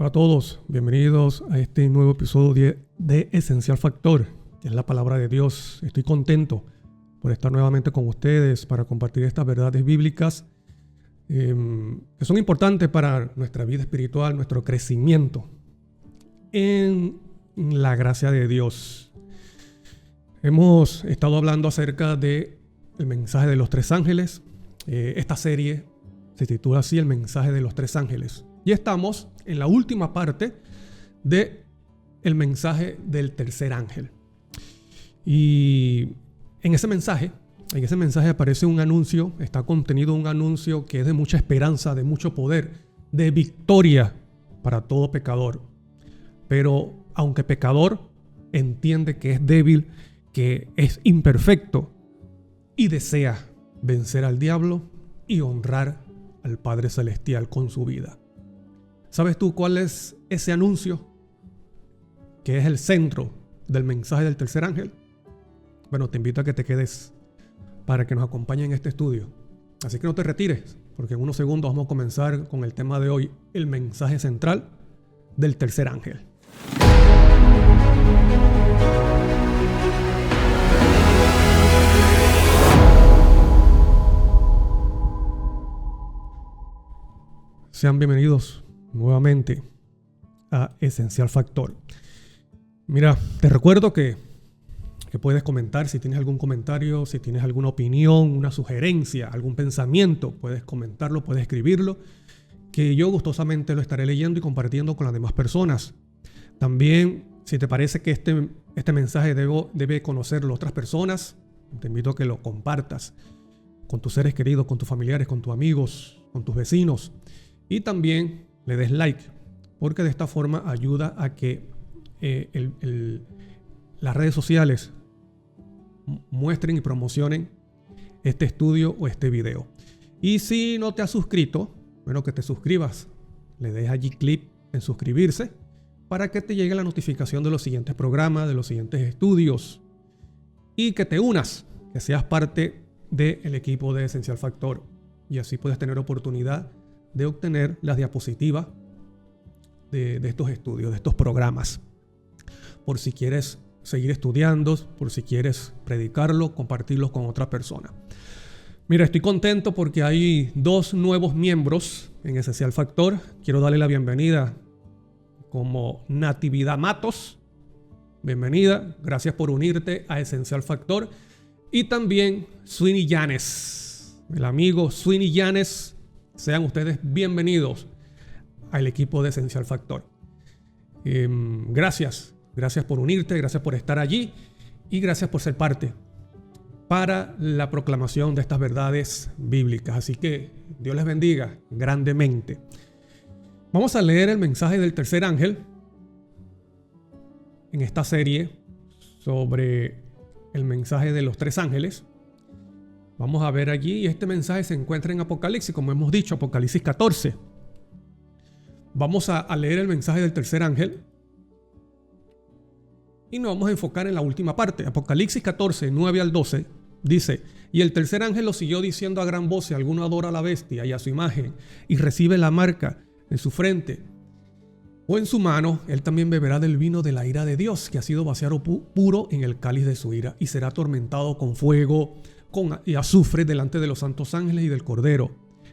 Hola a todos, bienvenidos a este nuevo episodio de Esencial Factor, que es la palabra de Dios. Estoy contento por estar nuevamente con ustedes para compartir estas verdades bíblicas que son importantes para nuestra vida espiritual, nuestro crecimiento en la gracia de Dios. Hemos estado hablando acerca del mensaje de los tres ángeles. Esta serie se titula así, el mensaje de los tres ángeles. Y estamos en la última parte del mensaje del tercer ángel. Y en ese mensaje aparece un anuncio, está contenido un anuncio que es de mucha esperanza, de mucho poder, de victoria para todo pecador. Pero aunque pecador, entiende que es débil, que es imperfecto y desea vencer al diablo y honrar al Padre Celestial con su vida. ¿Sabes tú cuál es ese anuncio que es el centro del mensaje del tercer ángel? Bueno, te invito a que te quedes para que nos acompañe en este estudio. Así que no te retires, porque en unos segundos vamos a comenzar con el tema de hoy, el mensaje central del tercer ángel. Sean bienvenidos nuevamente a Esencial Factor. Mira, te recuerdo que puedes comentar si tienes algún comentario, si tienes alguna opinión, una sugerencia, algún pensamiento, puedes comentarlo, puedes escribirlo, que yo gustosamente lo estaré leyendo y compartiendo con las demás personas. También, si te parece que este mensaje debe conocerlo otras personas, te invito a que lo compartas con tus seres queridos, con tus familiares, con tus amigos, con tus vecinos. Y también le des like, porque de esta forma ayuda a que las redes sociales muestren y promocionen este estudio o este video. Y si no te has suscrito, bueno, que te suscribas. Le des allí clic en suscribirse para que te llegue la notificación de los siguientes programas, de los siguientes estudios. Y que te unas, que seas parte del equipo de Esencial Factor. Y así puedes tener oportunidad de obtener las diapositivas de estos estudios, de estos programas. Por si quieres seguir estudiando, por si quieres predicarlo, compartirlo con otra persona. Mira, estoy contento porque hay 2 nuevos miembros en Esencial Factor. Quiero darle la bienvenida como Natividad Matos. Bienvenida, gracias por unirte a Esencial Factor. Y también Sweeney Llanes, el amigo Sweeney Llanes. Sean ustedes bienvenidos al equipo de Esencial Factor. Gracias por unirte, gracias por estar allí y gracias por ser parte para la proclamación de estas verdades bíblicas. Así que Dios les bendiga grandemente. Vamos a leer el mensaje del tercer ángel en esta serie sobre el mensaje de los tres ángeles. Vamos a ver allí, este mensaje se encuentra en Apocalipsis, como hemos dicho, Apocalipsis 14. Vamos a leer el mensaje del tercer ángel y nos vamos a enfocar en la última parte. Apocalipsis 14, 9 al 12, dice: Y el tercer ángel lo siguió diciendo a gran voz: Si alguno adora a la bestia y a su imagen y recibe la marca en su frente o en su mano, él también beberá del vino de la ira de Dios, que ha sido vaciado puro en el cáliz de su ira, y será atormentado con fuego y azufre delante de los santos ángeles y del Cordero.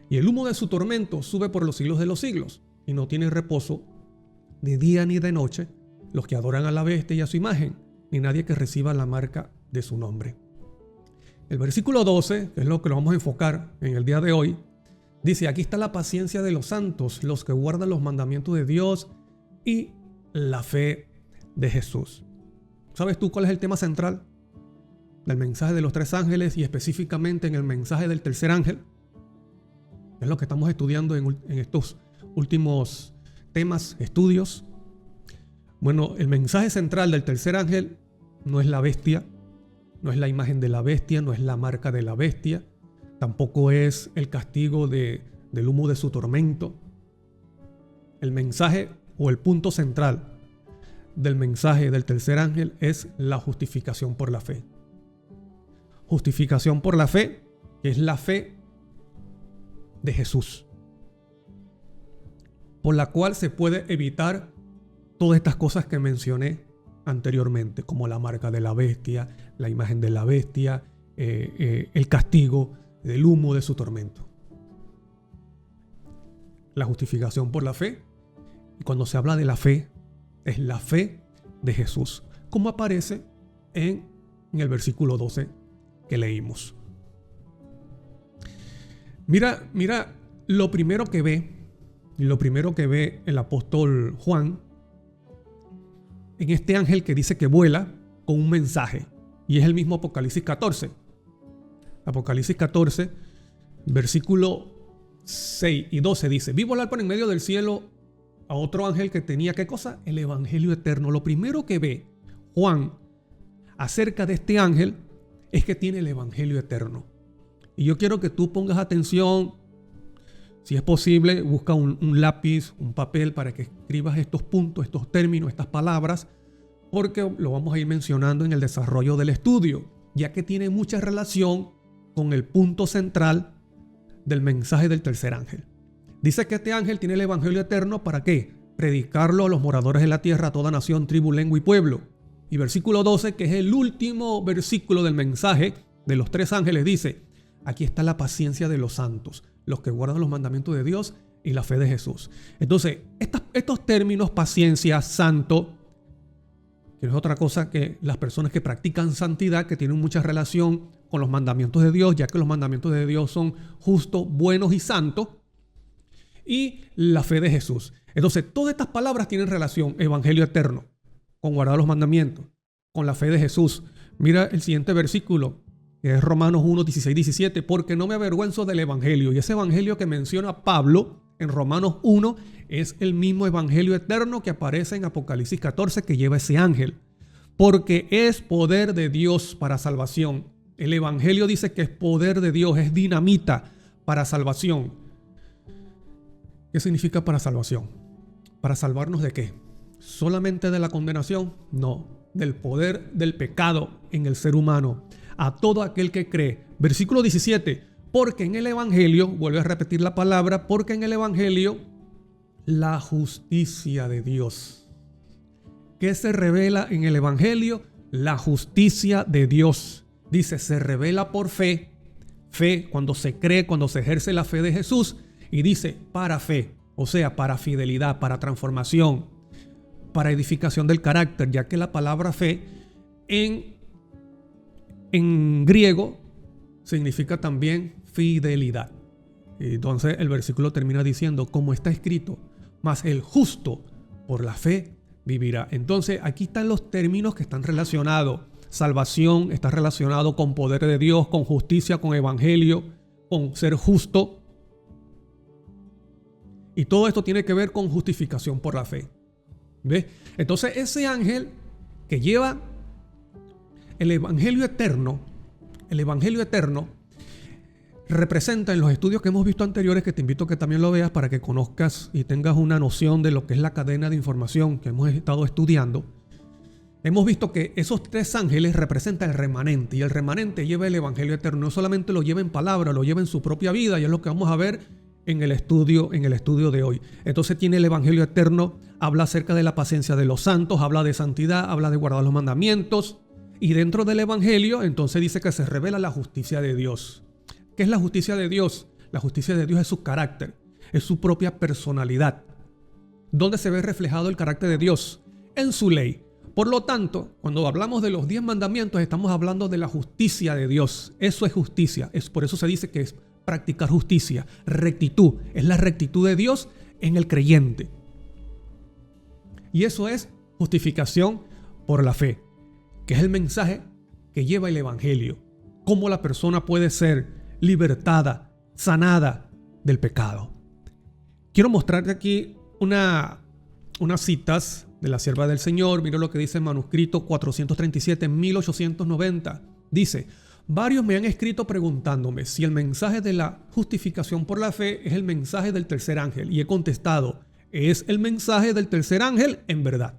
Y el humo de su tormento sube por los siglos de los siglos, y no tiene reposo de día ni de noche los que adoran a la bestia y a su imagen, ni nadie que reciba la marca de su nombre. El versículo 12, que es lo que nos vamos a enfocar en el día de hoy, dice: Aquí está la paciencia de los santos, los que guardan los mandamientos de Dios y la fe de Jesús. ¿Sabes tú cuál es el tema central del mensaje de los tres ángeles y específicamente en el mensaje del tercer ángel? Es lo que estamos estudiando en estos últimos temas, estudios. Bueno, el mensaje central del tercer ángel no es la bestia, no es la imagen de la bestia, no es la marca de la bestia, tampoco es el castigo del humo de su tormento. El mensaje o el punto central del mensaje del tercer ángel es la justificación por la fe. Justificación por la fe, que es la fe de Jesús. por la cual se puede evitar todas estas cosas que mencioné anteriormente, como la marca de la bestia, la imagen de la bestia, el castigo del humo de su tormento. La justificación por la fe, y cuando se habla de la fe, es la fe de Jesús, como aparece en el versículo 12 que leímos. Mira lo primero que ve el apóstol Juan en este ángel que dice que vuela con un mensaje, y es el mismo Apocalipsis 14. Apocalipsis 14, versículo 6 y 12 dice: vi volar por en medio del cielo a otro ángel que tenía, ¿qué cosa? El evangelio eterno. Lo primero que ve Juan acerca de este ángel es que tiene el evangelio eterno. Y yo quiero que tú pongas atención. Si es posible, busca un lápiz, un papel para que escribas estos puntos, estos términos, estas palabras, porque lo vamos a ir mencionando en el desarrollo del estudio, ya que tiene mucha relación con el punto central del mensaje del tercer ángel. Dice que este ángel tiene el evangelio eterno, ¿para qué? Predicarlo a los moradores de la tierra, a toda nación, tribu, lengua y pueblo. Y versículo 12, que es el último versículo del mensaje de los tres ángeles, dice: aquí está la paciencia de los santos, los que guardan los mandamientos de Dios y la fe de Jesús. Entonces, estos términos, paciencia, santo, que no es otra cosa que las personas que practican santidad, que tienen mucha relación con los mandamientos de Dios, ya que los mandamientos de Dios son justos, buenos y santos, y la fe de Jesús. Entonces, todas estas palabras tienen relación: evangelio eterno, con guardar los mandamientos, con la fe de Jesús. Mira el siguiente versículo, que es Romanos 1, 16, 17, porque no me avergüenzo del evangelio. Y ese evangelio que menciona Pablo en Romanos 1 es el mismo evangelio eterno que aparece en Apocalipsis 14 que lleva ese ángel, porque es poder de Dios para salvación. El evangelio dice que es poder de Dios, es dinamita para salvación. ¿Qué significa para salvación? ¿Para salvarnos de qué? ¿Solamente de la condenación? No, del poder del pecado en el ser humano, a todo aquel que cree. Versículo 17, porque en el evangelio, vuelve a repetir la palabra, porque en el evangelio la justicia de Dios. ¿Qué se revela en el evangelio? La justicia de Dios. Dice, se revela por fe. Fe, cuando se cree, cuando se ejerce la fe de Jesús. Y dice, para fe, o sea, para fidelidad, para transformación, para edificación del carácter, ya que la palabra fe en griego significa también fidelidad. Entonces el versículo termina diciendo, como está escrito, mas el justo por la fe vivirá. Entonces aquí están los términos que están relacionados. Salvación está relacionado con poder de Dios, con justicia, con evangelio, con ser justo. Y todo esto tiene que ver con justificación por la fe. ¿Ves? Entonces ese ángel que lleva el evangelio eterno representa, en los estudios que hemos visto anteriores, que te invito a que también lo veas para que conozcas y tengas una noción de lo que es la cadena de información que hemos estado estudiando. Hemos visto que esos tres ángeles representan el remanente, y el remanente lleva el evangelio eterno. No solamente lo lleva en palabra, lo lleva en su propia vida, y es lo que vamos a ver en el estudio de hoy. Entonces tiene el evangelio eterno, habla acerca de la paciencia de los santos, habla de santidad, habla de guardar los mandamientos, y dentro del evangelio entonces dice que se revela la justicia de Dios. ¿Qué es la justicia de Dios? La justicia de Dios es su carácter, es su propia personalidad. ¿Dónde se ve reflejado el carácter de Dios? En su ley. Por lo tanto, cuando hablamos de los 10 mandamientos, estamos hablando de la justicia de Dios. Eso es justicia. Por eso se dice que es practicar justicia, rectitud. Es la rectitud de Dios en el creyente. Y eso es justificación por la fe, que es el mensaje que lleva el evangelio. Cómo la persona puede ser libertada, sanada del pecado. Quiero mostrarte aquí unas citas de la sierva del Señor. Mira lo que dice el manuscrito 437 en 1890. Dice: varios me han escrito preguntándome si el mensaje de la justificación por la fe es el mensaje del tercer ángel. Y he contestado, es el mensaje del tercer ángel en verdad.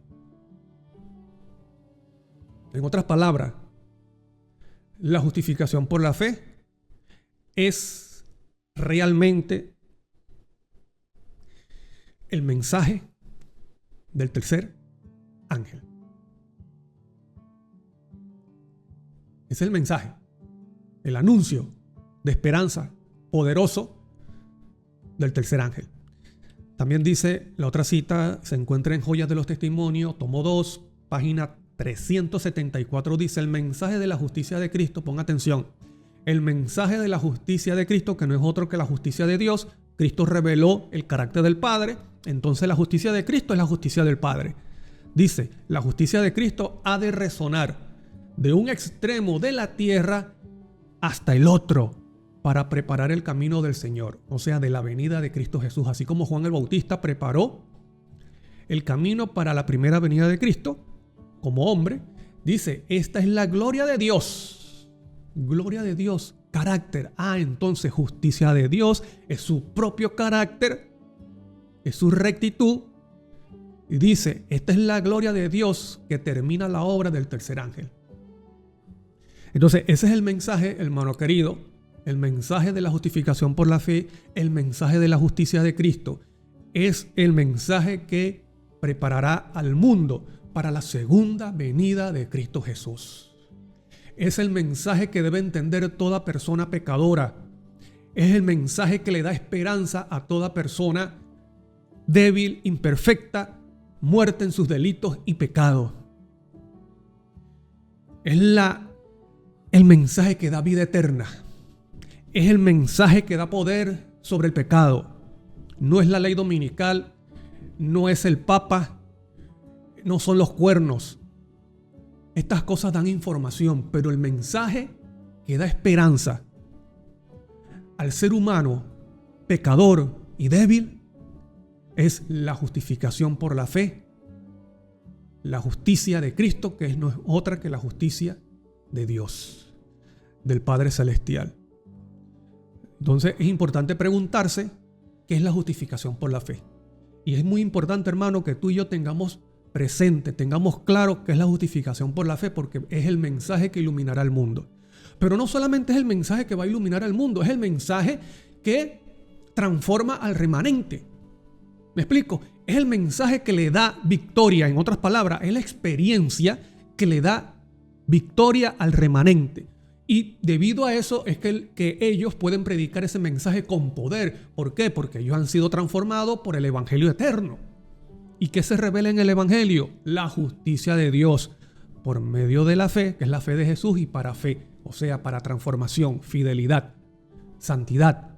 En otras palabras, la justificación por la fe es realmente el mensaje del tercer ángel. Es el mensaje, el anuncio de esperanza poderoso del tercer ángel. También dice, la otra cita se encuentra en Joyas de los Testimonios, tomo 2, página 374, dice: el mensaje de la justicia de Cristo, pon atención, el mensaje de la justicia de Cristo, que no es otro que la justicia de Dios. Cristo reveló el carácter del Padre, entonces la justicia de Cristo es la justicia del Padre. Dice, la justicia de Cristo ha de resonar de un extremo de la tierra hasta el otro, para preparar el camino del Señor, o sea, de la venida de Cristo Jesús. Así como Juan el Bautista preparó el camino para la primera venida de Cristo como hombre, dice, esta es la gloria de Dios. Gloria de Dios, carácter. Entonces justicia de Dios es su propio carácter, es su rectitud. Y dice, esta es la gloria de Dios que termina la obra del tercer ángel. Entonces ese es el mensaje, hermano querido, el mensaje de la justificación por la fe, el mensaje de la justicia de Cristo. Es el mensaje que preparará al mundo para la segunda venida de Cristo Jesús. Es el mensaje que debe entender toda persona pecadora. Es el mensaje que le da esperanza a toda persona débil, imperfecta, muerta en sus delitos y pecados. Es el mensaje que da vida eterna. Es el mensaje que da poder sobre el pecado. No es la ley dominical, no es el Papa, no son los cuernos. Estas cosas dan información, pero el mensaje que da esperanza al ser humano pecador y débil es la justificación por la fe, la justicia de Cristo, que no es otra que la justicia de Dios, del Padre Celestial. Entonces es importante preguntarse qué es la justificación por la fe. Y es muy importante, hermano, que tú y yo tengamos presente, tengamos claro qué es la justificación por la fe, porque es el mensaje que iluminará al mundo. Pero no solamente es el mensaje que va a iluminar al mundo, es el mensaje que transforma al remanente. ¿Me explico? Es el mensaje que le da victoria. En otras palabras, es la experiencia que le da victoria al remanente. Y debido a eso es que ellos pueden predicar ese mensaje con poder. ¿Por qué? Porque ellos han sido transformados por el Evangelio eterno. ¿Y qué se revela en el Evangelio? La justicia de Dios por medio de la fe, que es la fe de Jesús, y para fe, o sea, para transformación, fidelidad, santidad.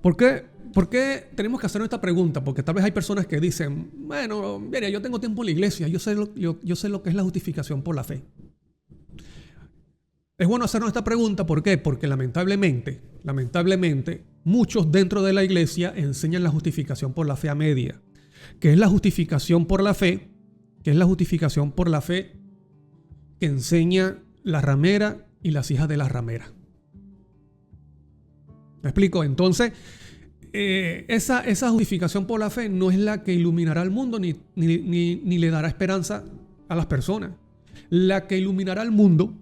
¿Por qué tenemos que hacernos esta pregunta? Porque tal vez hay personas que dicen, bueno, mira, yo tengo tiempo en la iglesia, yo sé lo que es la justificación por la fe. Es bueno hacernos esta pregunta, ¿por qué? Porque lamentablemente, muchos dentro de la iglesia enseñan la justificación por la fe a media. ¿Qué es la justificación por la fe? ¿Qué es la justificación por la fe que enseña la ramera y las hijas de la ramera? ¿Me explico? Entonces, esa justificación por la fe no es la que iluminará al mundo ni le dará esperanza a las personas. La que iluminará al mundo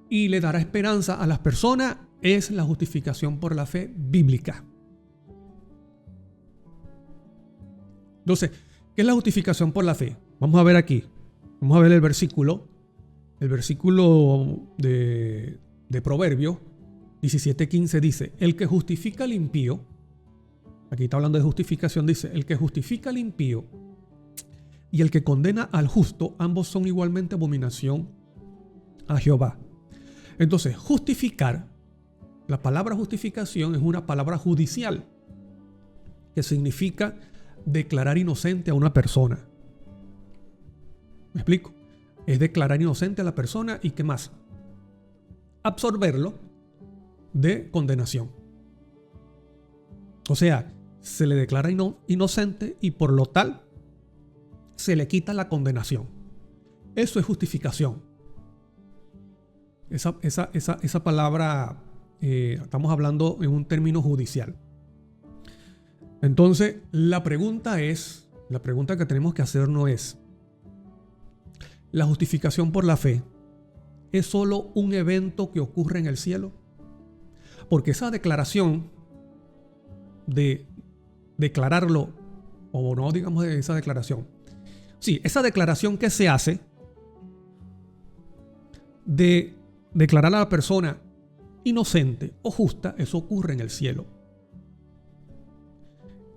y le dará esperanza a las personas es la justificación por la fe bíblica. Entonces, ¿qué es la justificación por la fe? Vamos a ver aquí. Vamos a ver el versículo de Proverbios 17:15 dice, el que justifica al impío, aquí está hablando de justificación, dice, el que justifica al impío y el que condena al justo, ambos son igualmente abominación a Jehová. Entonces, justificar, la palabra justificación es una palabra judicial que significa declarar inocente a una persona. ¿Me explico? Es declarar inocente a la persona y ¿qué más? Absorberlo de condenación. O sea, se le declara inocente y por lo tal se le quita la condenación. Eso es justificación. Esa palabra, estamos hablando en un término judicial. Entonces, la pregunta que tenemos que hacernos es, ¿la justificación por la fe es solo un evento que ocurre en el cielo? Porque esa declaración de declararlo, o no digamos de esa declaración. Sí, esa declaración que se hace de declarar a la persona inocente o justa, eso ocurre en el cielo.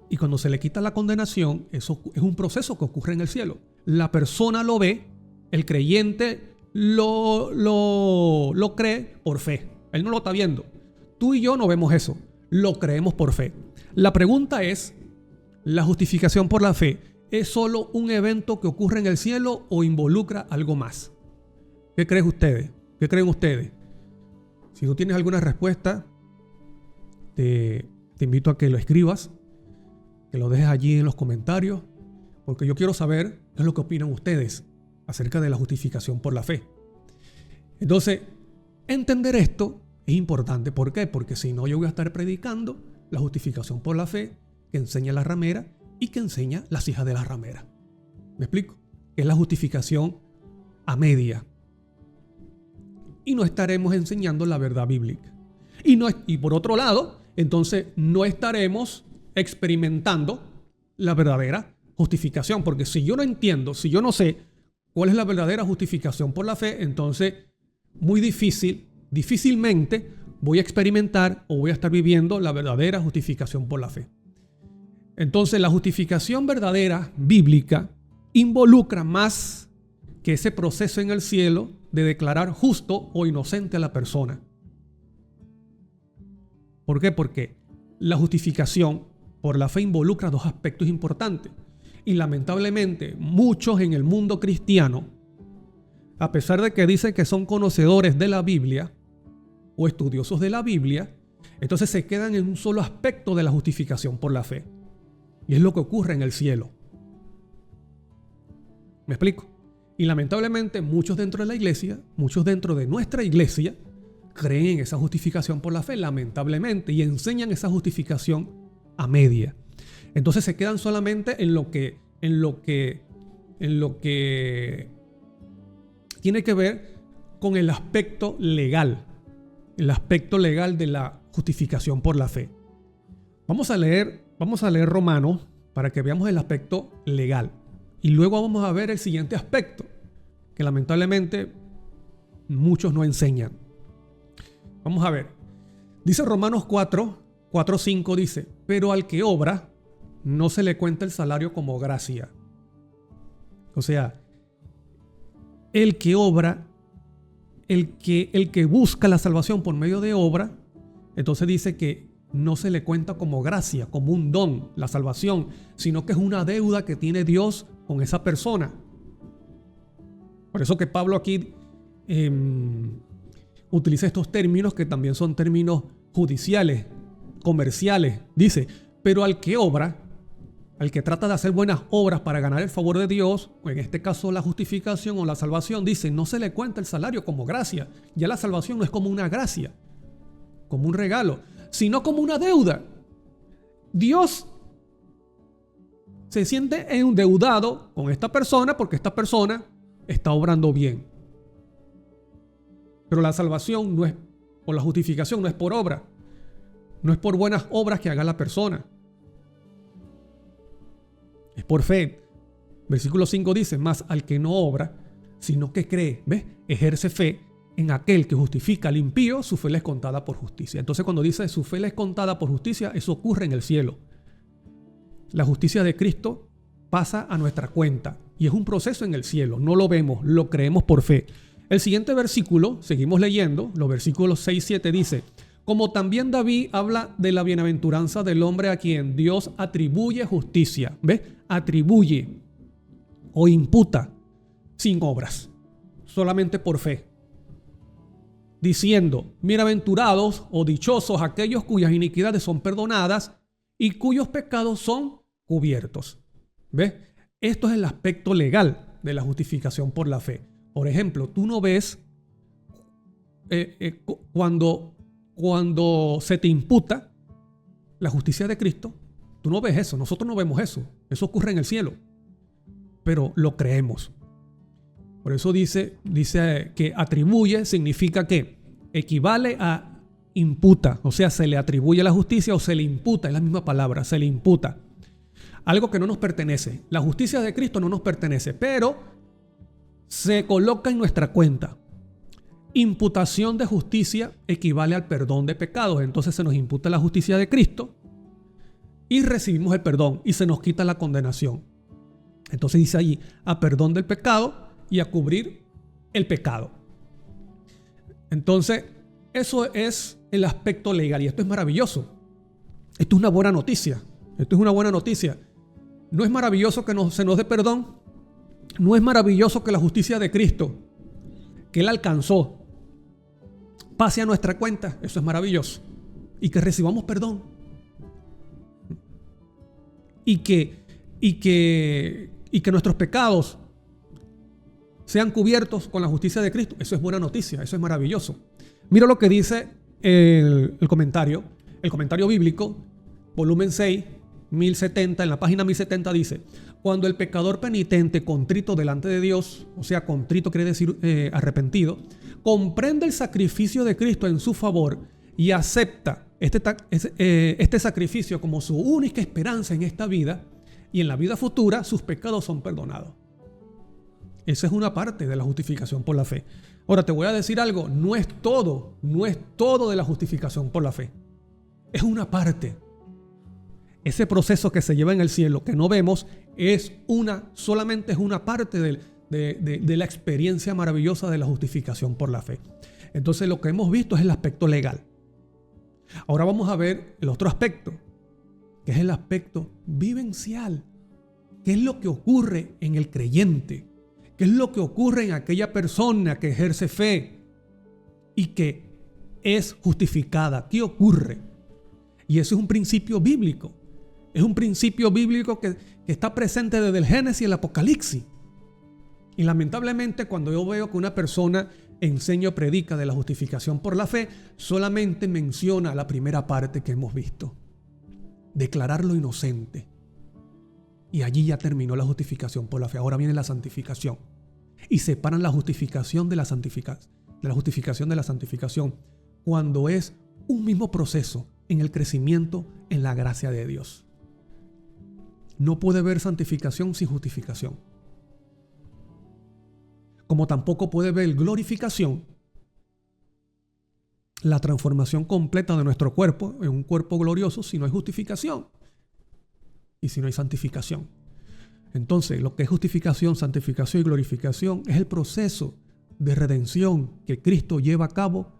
Y cuando se le quita la condenación, eso es un proceso que ocurre en el cielo. La persona lo ve, el creyente lo cree por fe. Él no lo está viendo. Tú y yo no vemos eso. Lo creemos por fe. La pregunta es, ¿la justificación por la fe es solo un evento que ocurre en el cielo o involucra algo más? ¿Qué creen ustedes? ¿Qué creen ustedes? Si tú tienes alguna respuesta, te invito a que lo escribas, que lo dejes allí en los comentarios, porque yo quiero saber qué es lo que opinan ustedes acerca de la justificación por la fe. Entonces, entender esto es importante. ¿Por qué? Porque si no, yo voy a estar predicando la justificación por la fe que enseña la ramera y que enseña las hijas de la ramera. ¿Me explico? Que es la justificación a media. Y no estaremos enseñando la verdad bíblica. Y por otro lado, entonces no estaremos experimentando la verdadera justificación. Porque si yo no entiendo, si yo no sé cuál es la verdadera justificación por la fe, entonces difícilmente voy a experimentar o voy a estar viviendo la verdadera justificación por la fe. Entonces la justificación verdadera bíblica involucra más que ese proceso en el cielo de declarar justo o inocente a la persona. ¿Por qué? Porque la justificación por la fe involucra dos aspectos importantes. Y lamentablemente muchos en el mundo cristiano, a pesar de que dicen que son conocedores de la Biblia o estudiosos de la Biblia, entonces se quedan en un solo aspecto de la justificación por la fe. Y es lo que ocurre en el cielo. ¿Me explico? Y lamentablemente muchos dentro de la iglesia, muchos dentro de nuestra iglesia, creen en esa justificación por la fe, lamentablemente, y enseñan esa justificación a media. Entonces se quedan solamente en lo que tiene que ver con el aspecto legal de la justificación por la fe. Vamos a leer Romanos para que veamos el aspecto legal. Y luego vamos a ver el siguiente aspecto, que lamentablemente muchos no enseñan. Vamos a ver. Dice Romanos 4:5 dice, pero al que obra no se le cuenta el salario como gracia. O sea, el que obra, el que busca la salvación por medio de obra, entonces dice que no se le cuenta como gracia, como un don, la salvación, sino que es una deuda que tiene Dios con esa persona. Por eso que Pablo aquí utiliza estos términos que también son términos judiciales, comerciales. Dice, pero al que obra, al que trata de hacer buenas obras para ganar el favor de Dios, o en este caso la justificación o la salvación, dice, no se le cuenta el salario como gracia. Ya la salvación no es como una gracia, como un regalo, sino como una deuda. Dios se siente endeudado con esta persona porque esta persona está obrando bien. Pero la salvación no es, o la justificación no es por obra, no es por buenas obras que haga la persona. Es por fe. Versículo 5 dice, más al que no obra, sino que cree, ¿ves? Ejerce fe en aquel que justifica al impío, su fe le es contada por justicia. Entonces cuando dice su fe le es contada por justicia, eso ocurre en el cielo. La justicia de Cristo pasa a nuestra cuenta y es un proceso en el cielo. No lo vemos, lo creemos por fe. El siguiente versículo, seguimos leyendo, los versículos 6 y 7 dice, como también David habla de la bienaventuranza del hombre a quien Dios atribuye justicia. ¿Ves? Atribuye o imputa sin obras, solamente por fe. Diciendo, bienaventurados o dichosos aquellos cuyas iniquidades son perdonadas y cuyos pecados son cubiertos. ¿Ves? Esto es el aspecto legal de la justificación por la fe. Por ejemplo, tú no ves cuando se te imputa la justicia de Cristo, tú no ves eso, nosotros no vemos eso. Eso ocurre en el cielo, pero lo creemos. Por eso dice que atribuye significa que equivale a imputa, o sea, se le atribuye la justicia o se le imputa, es la misma palabra, se le imputa. Algo que no nos pertenece. La justicia de Cristo no nos pertenece, pero se coloca en nuestra cuenta. Imputación de justicia equivale al perdón de pecados. Entonces se nos imputa la justicia de Cristo y recibimos el perdón y se nos quita la condenación. Entonces dice allí, a perdón del pecado y a cubrir el pecado. Entonces, eso es el aspecto legal y esto es maravilloso. Esto es una buena noticia. Esto es una buena noticia. ¿No es maravilloso que se nos dé perdón? ¿No es maravilloso que la justicia de Cristo, que Él alcanzó, pase a nuestra cuenta? Eso es maravilloso. Y que recibamos perdón. Y que nuestros pecados sean cubiertos con la justicia de Cristo. Eso es buena noticia, eso es maravilloso. Mira lo que dice el comentario bíblico, volumen 6, 1070, en la página 1070 dice: cuando el pecador penitente, contrito delante de Dios, o sea, contrito quiere decir arrepentido, comprende el sacrificio de Cristo en su favor y acepta este sacrificio como su única esperanza en esta vida y en la vida futura, sus pecados son perdonados. Esa es una parte de la justificación por la fe. Ahora te voy a decir algo, no es todo de la justificación por la fe. Es una parte. Ese proceso que se lleva en el cielo, que no vemos, solamente es una parte de la experiencia maravillosa de la justificación por la fe. Entonces lo que hemos visto es el aspecto legal. Ahora vamos a ver el otro aspecto, que es el aspecto vivencial. ¿Qué es lo que ocurre en el creyente? ¿Qué es lo que ocurre en aquella persona que ejerce fe y que es justificada? ¿Qué ocurre? Y eso es un principio bíblico. Es un principio bíblico que está presente desde el Génesis y el Apocalipsis. Y lamentablemente cuando yo veo que una persona enseña o predica de la justificación por la fe, solamente menciona la primera parte que hemos visto. Declararlo inocente. Y allí ya terminó la justificación por la fe. Ahora viene la santificación. Y separan la justificación de la santificación, cuando es un mismo proceso en el crecimiento en la gracia de Dios. No puede haber santificación sin justificación. Como tampoco puede haber glorificación, la transformación completa de nuestro cuerpo en un cuerpo glorioso, si no hay justificación y si no hay santificación. Entonces, lo que es justificación, santificación y glorificación es el proceso de redención que Cristo lleva a cabo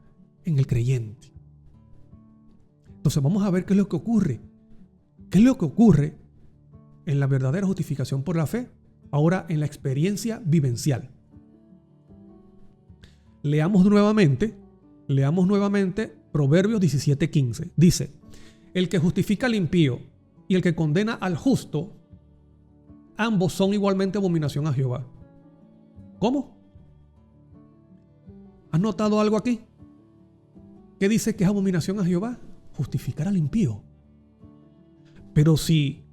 en el creyente. Entonces, vamos a ver qué es lo que ocurre. ¿Qué es lo que ocurre en la verdadera justificación por la fe? Ahora, en la experiencia vivencial. Leamos nuevamente Proverbios 17:15. Dice: el que justifica al impío y el que condena al justo, ambos son igualmente abominación a Jehová. ¿Cómo? ¿Has notado algo aquí? ¿Qué dice que es abominación a Jehová? Justificar al impío. Pero si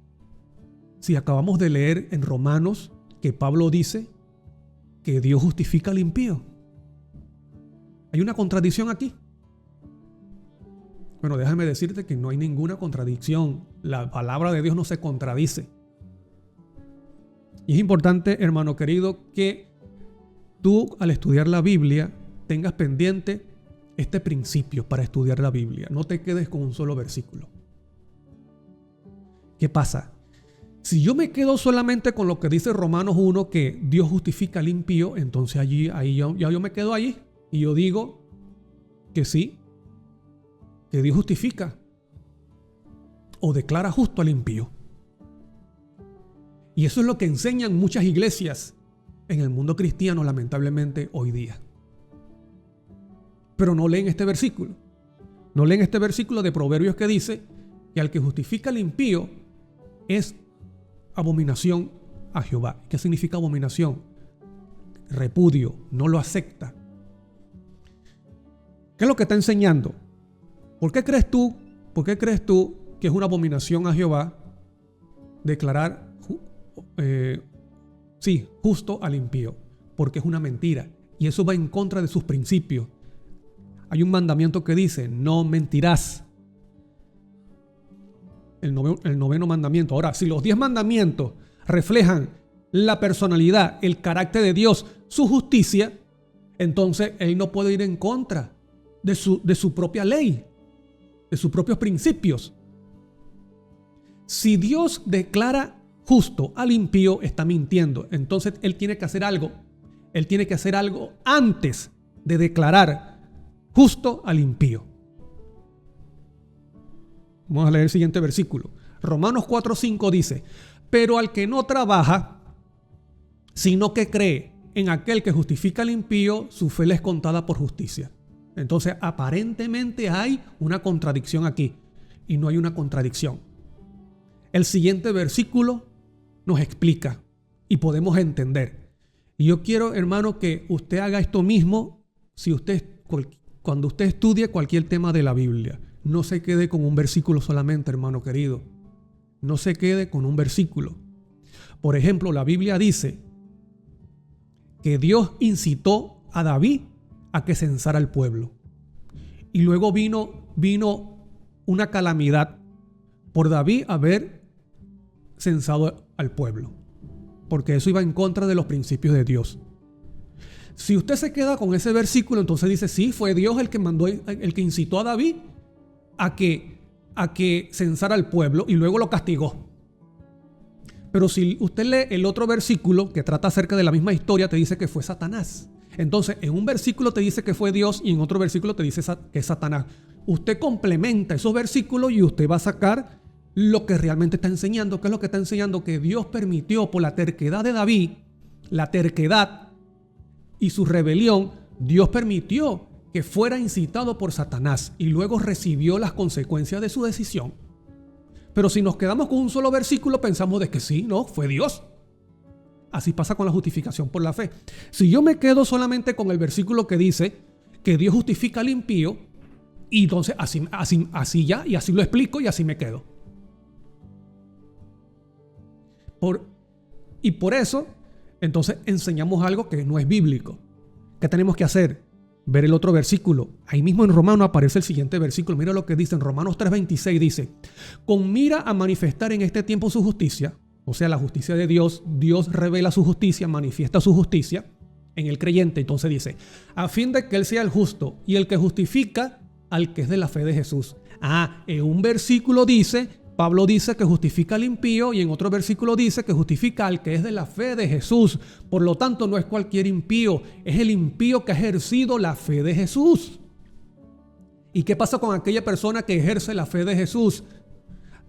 acabamos de leer en Romanos que Pablo dice que Dios justifica al impío, ¿hay una contradicción aquí? Bueno, déjame decirte que no hay ninguna contradicción. La palabra de Dios no se contradice. Y es importante, hermano querido, que tú al estudiar la Biblia tengas pendiente este principio para estudiar la Biblia. No te quedes con un solo versículo. ¿Qué pasa? Si yo me quedo solamente con lo que dice Romanos 1, que Dios justifica al impío, entonces ahí yo me quedo allí y yo digo que sí, que Dios justifica o declara justo al impío. Y eso es lo que enseñan muchas iglesias en el mundo cristiano, lamentablemente, hoy día. Pero no leen este versículo. No leen este versículo de Proverbios que dice que al que justifica al impío es abominación a Jehová. ¿Qué significa abominación? Repudio, no lo acepta. ¿Qué es lo que está enseñando? ¿Por qué crees tú que es una abominación a Jehová declarar justo al impío? Porque es una mentira y eso va en contra de sus principios. hay un mandamiento que dice, no mentirás. El noveno mandamiento. Ahora, si los 10 mandamientos reflejan la personalidad, el carácter de Dios, su justicia, entonces Él no puede ir en contra de su propia ley, de sus propios principios. Si Dios declara justo al impío, está mintiendo. Entonces Él tiene que hacer algo. Él tiene que hacer algo antes de declarar justo al impío. Vamos a leer el siguiente versículo. Romanos 4:5 dice, pero al que no trabaja, sino que cree en aquel que justifica al impío, su fe le es contada por justicia. Entonces, aparentemente hay una contradicción aquí. Y no hay una contradicción. El siguiente versículo nos explica y podemos entender. Y yo quiero, hermano, que usted haga esto mismo cuando usted estudie cualquier tema de la Biblia. No se quede con un versículo solamente, hermano querido. No se quede con un versículo. Por ejemplo, la Biblia dice que Dios incitó a David a que censara al pueblo. Y luego vino una calamidad por David haber censado al pueblo. Porque eso iba en contra de los principios de Dios. Si usted se queda con ese versículo, entonces dice, sí, fue Dios el que incitó a David a que censara al pueblo y luego lo castigó. Pero si usted lee el otro versículo que trata acerca de la misma historia, te dice que fue Satanás. Entonces, en un versículo te dice que fue Dios y en otro versículo te dice que es Satanás. Usted complementa esos versículos y usted va a sacar lo que realmente está enseñando. ¿Qué es lo que está enseñando? Que Dios permitió por la terquedad de David, la terquedad y su rebelión, Dios permitió que fuera incitado por Satanás y luego recibió las consecuencias de su decisión. Pero si nos quedamos con un solo versículo, pensamos de que sí, no, fue Dios. Así pasa con la justificación por la fe. Si yo me quedo solamente con el versículo que dice que Dios justifica al impío, y entonces así ya, y así lo explico y así me quedo. Y por eso, entonces enseñamos algo que no es bíblico. ¿Qué tenemos que hacer? Ver el otro versículo. Ahí mismo en Romanos aparece el siguiente versículo. Mira lo que dice en Romanos 3:26. Dice, con mira a manifestar en este tiempo su justicia, o sea, la justicia de Dios. Dios revela su justicia, manifiesta su justicia en el creyente. Entonces dice, a fin de que Él sea el justo y el que justifica al que es de la fe de Jesús. En un versículo dice, Pablo dice que justifica al impío y en otro versículo dice que justifica al que es de la fe de Jesús. Por lo tanto, no es cualquier impío, es el impío que ha ejercido la fe de Jesús. ¿Y qué pasa con aquella persona que ejerce la fe de Jesús?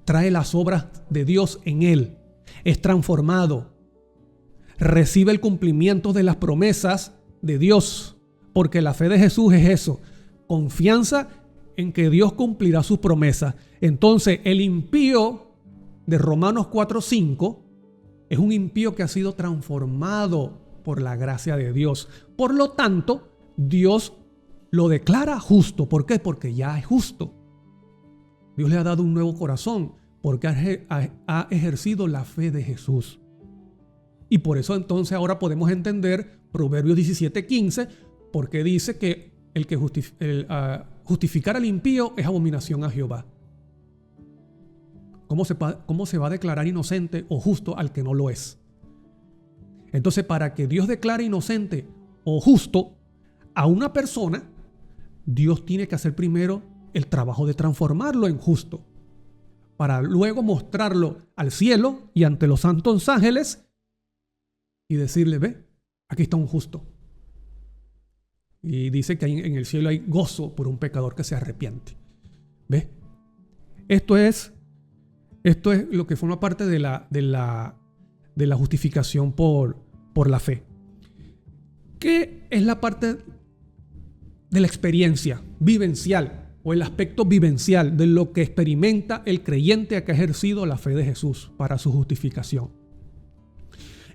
Trae las obras de Dios en él, es transformado, recibe el cumplimiento de las promesas de Dios, porque la fe de Jesús es eso, confianza en que Dios cumplirá sus promesas. Entonces, el impío de Romanos 4:5 es un impío que ha sido transformado por la gracia de Dios. Por lo tanto, Dios lo declara justo. ¿Por qué? Porque ya es justo. Dios le ha dado un nuevo corazón porque ha ejercido la fe de Jesús. Y por eso entonces ahora podemos entender Proverbios 17:15, porque dice que el que justificar al impío es abominación a Jehová. ¿Cómo se va a declarar inocente o justo al que no lo es? Entonces, para que Dios declare inocente o justo a una persona, Dios tiene que hacer primero el trabajo de transformarlo en justo, para luego mostrarlo al cielo y ante los santos ángeles y decirle, ve, aquí está un justo. Y dice que en el cielo hay gozo por un pecador que se arrepiente. ¿Ve? Esto es lo que forma parte de la justificación por la fe. ¿Qué es la parte de la experiencia vivencial o el aspecto vivencial de lo que experimenta el creyente que ha ejercido la fe de Jesús para su justificación?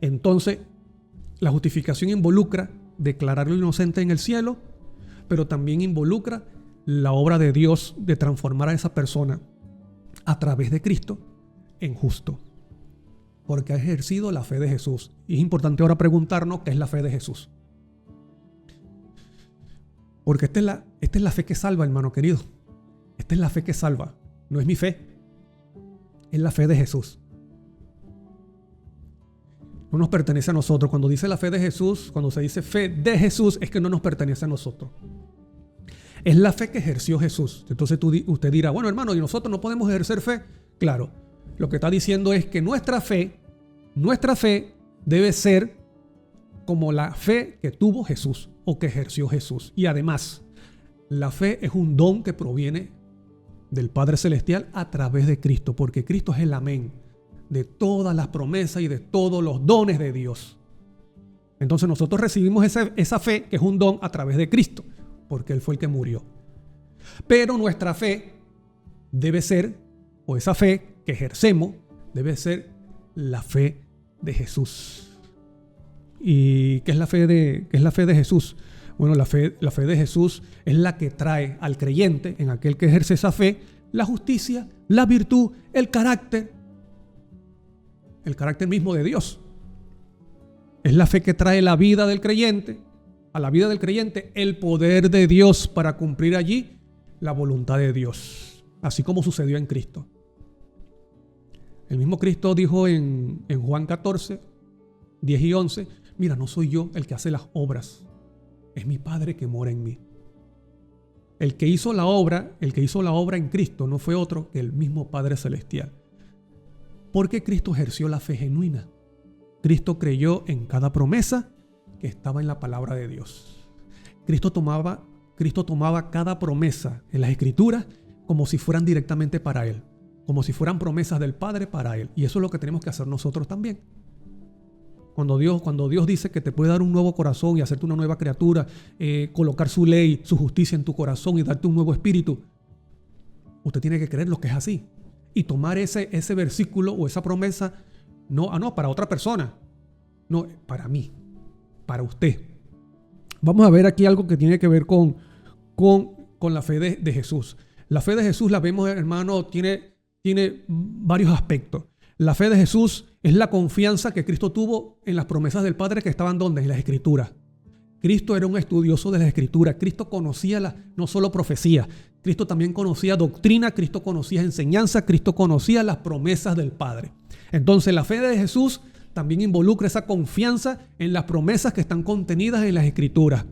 Entonces, la justificación involucra declararlo inocente en el cielo, pero también involucra la obra de Dios de transformar a esa persona a través de Cristo en justo, porque ha ejercido la fe de Jesús. Y es importante ahora preguntarnos qué es la fe de Jesús. Porque esta es la fe que salva, hermano querido. Esta es la fe que salva. No es mi fe. Es la fe de Jesús. No nos pertenece a nosotros. Cuando dice la fe de Jesús, cuando se dice fe de Jesús, es que no nos pertenece a nosotros. Es la fe que ejerció Jesús. Entonces usted dirá, bueno, hermano, ¿y nosotros no podemos ejercer fe? Claro, lo que está diciendo es que nuestra fe debe ser como la fe que tuvo Jesús o que ejerció Jesús. Y además, la fe es un don que proviene del Padre Celestial a través de Cristo, porque Cristo es el amén de todas las promesas y de todos los dones de Dios. Entonces nosotros recibimos esa fe que es un don a través de Cristo, porque Él fue el que murió. Pero nuestra fe debe ser, o esa fe que ejercemos, debe ser la fe de Jesús. ¿Y qué es la fe de Jesús? Bueno, la fe de Jesús es la que trae al creyente, en aquel que ejerce esa fe, la justicia, la virtud, el carácter mismo de Dios. Es la fe que trae la vida del creyente, a la vida del creyente, el poder de Dios para cumplir allí la voluntad de Dios, así como sucedió en Cristo. El mismo Cristo dijo en Juan 14, 10 y 11, mira, no soy yo el que hace las obras, es mi Padre que mora en mí. El que hizo la obra en Cristo no fue otro que el mismo Padre Celestial. Porque Cristo ejerció la fe genuina. Cristo creyó en cada promesa que estaba en la palabra de Dios. Cristo tomaba cada promesa en las Escrituras como si fueran directamente para Él, como si fueran promesas del Padre para Él. Y eso es lo que tenemos que hacer nosotros también. Cuando Dios dice que te puede dar un nuevo corazón y hacerte una nueva criatura, colocar su ley, su justicia en tu corazón y darte un nuevo espíritu, usted tiene que creer lo que es así. Y tomar ese versículo o esa promesa, no para otra persona, no, para mí, para usted. Vamos a ver aquí algo que tiene que ver con la fe de Jesús. La fe de Jesús, la vemos, hermano, tiene varios aspectos. La fe de Jesús es la confianza que Cristo tuvo en las promesas del Padre que estaban ¿dónde? En las Escrituras. Cristo era un estudioso de las Escrituras. Cristo conocía no solo profecía, Cristo también conocía doctrina, Cristo conocía enseñanza, Cristo conocía las promesas del Padre. Entonces la fe de Jesús también involucra esa confianza en las promesas que están contenidas en las Escrituras.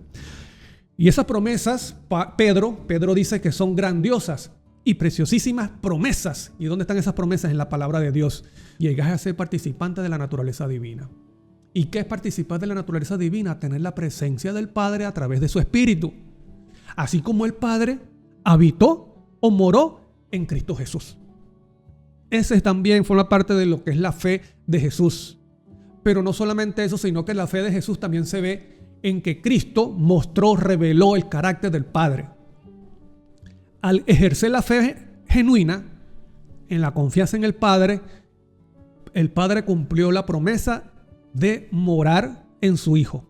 Y esas promesas, Pedro dice que son grandiosas y preciosísimas promesas. ¿Y dónde están esas promesas? En la palabra de Dios. Llegas a ser participante de la naturaleza divina. ¿Y qué es participar de la naturaleza divina? Tener la presencia del Padre a través de su Espíritu. Así como el Padre habitó o moró en Cristo Jesús. Ese también forma parte de lo que es la fe de Jesús. Pero no solamente eso, sino que la fe de Jesús también se ve en que Cristo reveló el carácter del Padre. Al ejercer la fe genuina, en la confianza en el Padre cumplió la promesa de morar en su Hijo.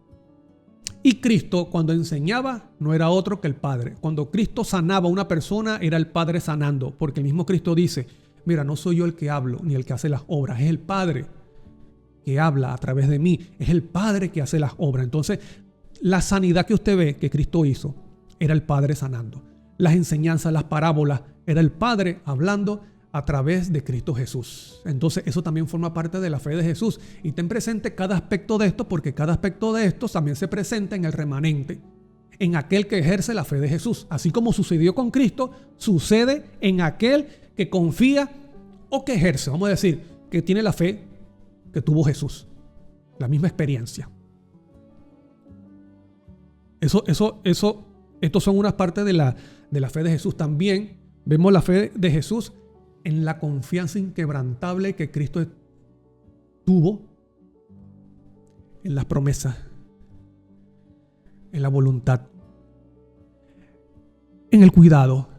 Y Cristo, cuando enseñaba, no era otro que el Padre. Cuando Cristo sanaba a una persona, era el Padre sanando. Porque el mismo Cristo dice, mira, no soy yo el que hablo, ni el que hace las obras. Es el Padre que habla a través de mí. Es el Padre que hace las obras. Entonces, la sanidad que usted ve que Cristo hizo, era el Padre sanando. Las enseñanzas, las parábolas, era el Padre hablando a través de Cristo Jesús. Entonces eso también forma parte de la fe de Jesús. Y ten presente cada aspecto de esto, porque cada aspecto de esto también se presenta en el remanente, en aquel que ejerce la fe de Jesús. Así como sucedió con Cristo, sucede en aquel que confía o que ejerce, vamos a decir, que tiene la fe que tuvo Jesús. La misma experiencia. Estos son unas partes de la fe de Jesús. También vemos la fe de Jesús en la confianza inquebrantable que Cristo tuvo en las promesas, en la voluntad, en el cuidado,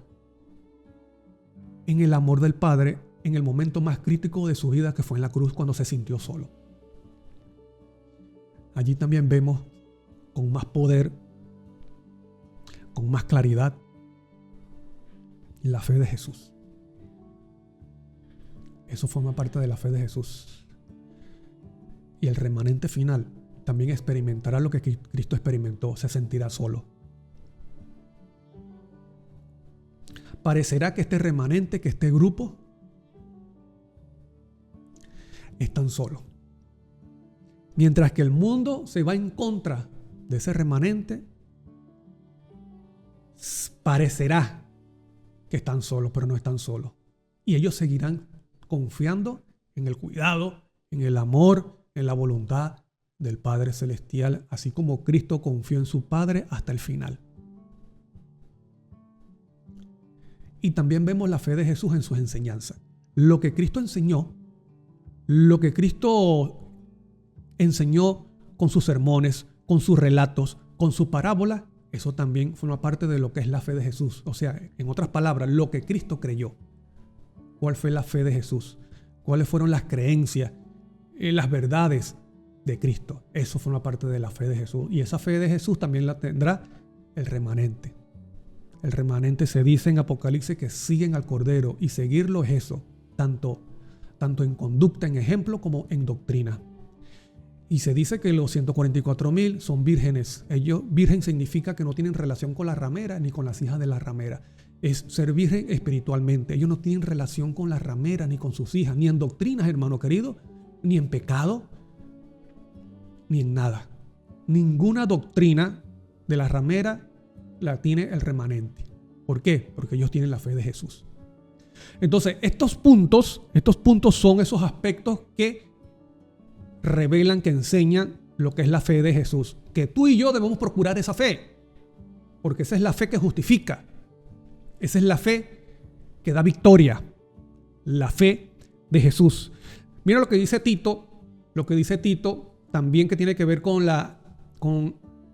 en el amor del Padre, en el momento más crítico de su vida, que fue en la cruz, cuando se sintió solo. Allí también vemos con más poder, con más claridad, la fe de Jesús. Eso forma parte de la fe de Jesús. Y el remanente final también experimentará lo que Cristo experimentó, se sentirá solo. parecerá que este remanente, que este grupo, están solos. Mientras que el mundo se va en contra de ese remanente, parecerá que están solos, pero no están solos. Y ellos seguirán confiando en el cuidado, en el amor, en la voluntad del Padre Celestial, así como Cristo confió en su Padre hasta el final. Y también vemos la fe de Jesús en sus enseñanzas. Lo que Cristo enseñó, lo que Cristo enseñó con sus sermones, con sus relatos, con su parábola, eso también forma parte de lo que es la fe de Jesús. O sea, en otras palabras, lo que Cristo creyó. ¿Cuál fue la fe de Jesús? ¿Cuáles fueron las creencias, las verdades de Cristo? Eso forma parte de la fe de Jesús. Y esa fe de Jesús también la tendrá el remanente. El remanente se dice en Apocalipsis que siguen al Cordero, y seguirlo es eso, tanto en conducta, en ejemplo, como en doctrina. Y se dice que los 144,000 son vírgenes. Virgen significa que no tienen relación con la ramera ni con las hijas de la ramera. Es ser virgen espiritualmente. Ellos no tienen relación con las rameras ni con sus hijas, ni en doctrinas, hermano querido, ni en pecado, ni en nada. Ninguna doctrina de la ramera la tiene el remanente. ¿Por qué? Porque ellos tienen la fe de Jesús. Entonces, estos puntos son esos aspectos que revelan, que enseñan lo que es la fe de Jesús. Que tú y yo debemos procurar esa fe, porque esa es la fe que justifica. Esa es la fe que da victoria. La fe de Jesús. Mira lo que dice Tito. Lo que dice Tito también, que tiene que ver con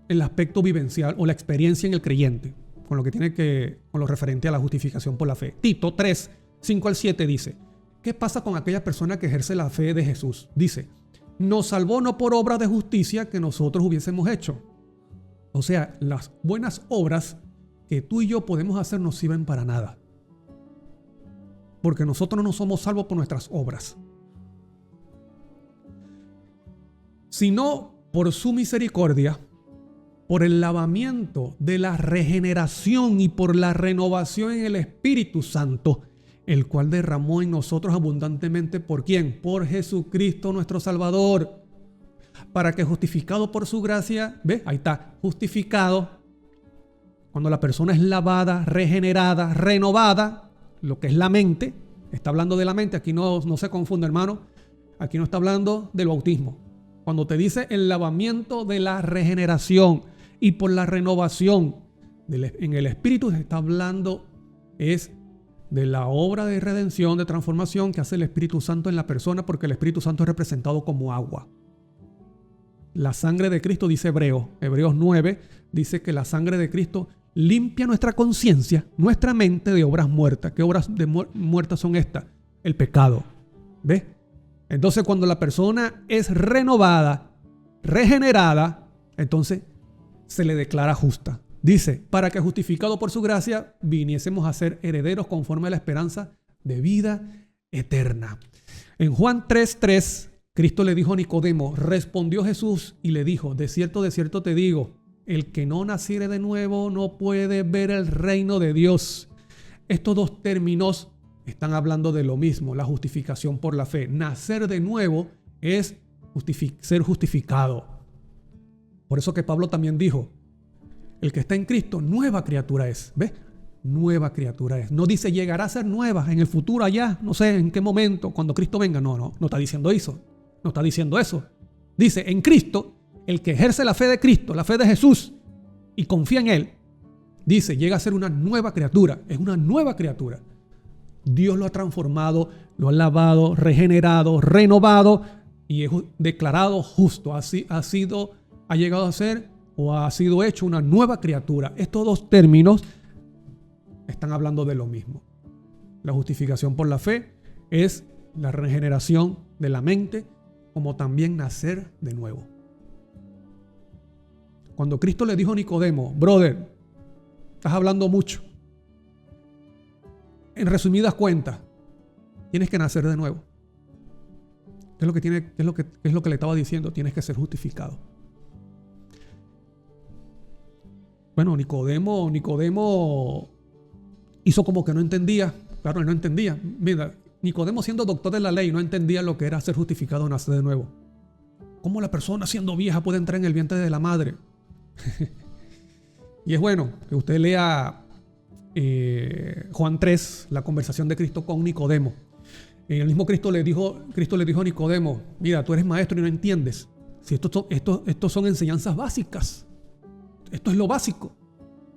el aspecto vivencial o la experiencia en el creyente, con lo referente a la justificación por la fe. Tito 3, 5 al 7 dice: ¿qué pasa con aquella persona que ejerce la fe de Jesús? Dice: nos salvó no por obras de justicia que nosotros hubiésemos hecho. O sea, las buenas obras que tú y yo podemos hacer no sirven para nada, porque nosotros no somos salvos por nuestras obras, sino por su misericordia, por el lavamiento de la regeneración y por la renovación en el Espíritu Santo, el cual derramó en nosotros abundantemente. ¿Por quién? Por Jesucristo nuestro Salvador, para que, justificado por su gracia, ¿ve? Ahí está, justificado, cuando la persona es lavada, regenerada, renovada, lo que es la mente, está hablando de la mente, aquí no se confunda, hermano, aquí no está hablando del bautismo. Cuando te dice el lavamiento de la regeneración y por la renovación en el Espíritu, se está hablando es de la obra de redención, de transformación que hace el Espíritu Santo en la persona, porque el Espíritu Santo es representado como agua. La sangre de Cristo, dice Hebreos 9, dice que la sangre de Cristo limpia nuestra conciencia, nuestra mente de obras muertas. ¿Qué obras muertas son estas? El pecado. ¿Ves? Entonces, cuando la persona es renovada, regenerada, entonces se le declara justa. Dice, para que, justificado por su gracia, viniésemos a ser herederos conforme a la esperanza de vida eterna. En Juan 3:3, Cristo le dijo a Nicodemo: respondió Jesús y le dijo: de cierto te digo, el que no naciere de nuevo no puede ver el reino de Dios. Estos dos términos están hablando de lo mismo, la justificación por la fe. Nacer de nuevo es ser justificado. Por eso que Pablo también dijo: el que está en Cristo, nueva criatura es. ¿Ves? Nueva criatura es. No dice llegará a ser nueva en el futuro allá, no sé en qué momento, cuando Cristo venga. No está diciendo eso. No está diciendo eso. Dice, en Cristo, el que ejerce la fe de Cristo, la fe de Jesús, y confía en Él, dice, llega a ser una nueva criatura. Es una nueva criatura. Dios lo ha transformado, lo ha lavado, regenerado, renovado y es declarado justo. Ha llegado a ser o ha sido hecho una nueva criatura. Estos dos términos están hablando de lo mismo. La justificación por la fe es la regeneración de la mente, como también nacer de nuevo. Cuando Cristo le dijo a Nicodemo: brother, estás hablando mucho. En resumidas cuentas, tienes que nacer de nuevo. ¿Qué es lo que le estaba diciendo? Tienes que ser justificado. Bueno, Nicodemo hizo como que no entendía. Claro, él no entendía. Mira, Nicodemo, siendo doctor de la ley, no entendía lo que era ser justificado o nacer de nuevo. ¿Cómo la persona siendo vieja puede entrar en el vientre de la madre? Y es bueno que usted lea Juan 3, la conversación de Cristo con Nicodemo. El mismo Cristo le dijo a Nicodemo: mira, tú eres maestro y no entiendes. Si estos son enseñanzas básicas. Esto es lo básico.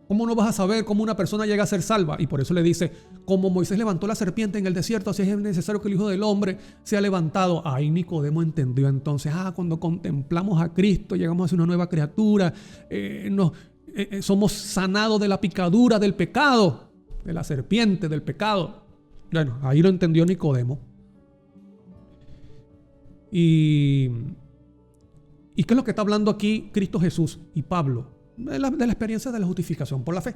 ¿Cómo no vas a saber cómo una persona llega a ser salva? Y por eso le dice: como Moisés levantó la serpiente en el desierto, así es necesario que el Hijo del Hombre sea levantado. Ahí Nicodemo entendió entonces: cuando contemplamos a Cristo, llegamos a ser una nueva criatura, somos sanados de la picadura del pecado, de la serpiente, del pecado. Bueno, ahí lo entendió Nicodemo. ¿Y qué es lo que está hablando aquí Cristo Jesús y Pablo? De la experiencia de la justificación por la fe.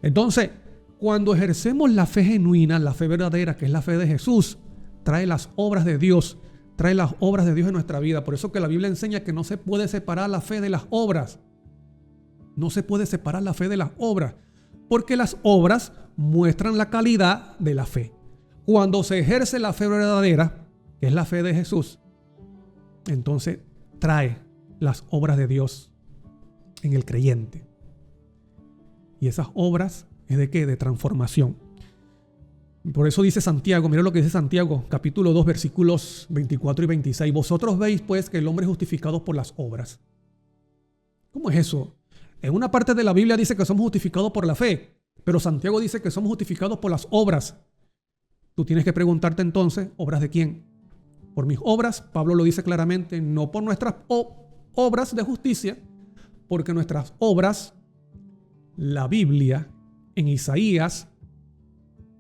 Entonces, cuando ejercemos la fe genuina, la fe verdadera, que es la fe de Jesús, trae las obras de Dios, en nuestra vida. Por eso que la Biblia enseña que no se puede separar la fe de las obras. No se puede separar la fe de las obras, porque las obras muestran la calidad de la fe. Cuando se ejerce la fe verdadera, que es la fe de Jesús, entonces trae las obras de Dios en el creyente. Y esas obras es de ¿qué? De transformación. Por eso dice Santiago, mira lo que dice Santiago, capítulo 2, versículos 24 y 26. Vosotros veis pues que el hombre es justificado por las obras. ¿Cómo es eso? En una parte de la Biblia dice que somos justificados por la fe, pero Santiago dice que somos justificados por las obras. Tú tienes que preguntarte entonces, ¿obras de quién? Por mis obras, Pablo lo dice claramente, no por nuestras obras de justicia, porque nuestras obras, la Biblia en Isaías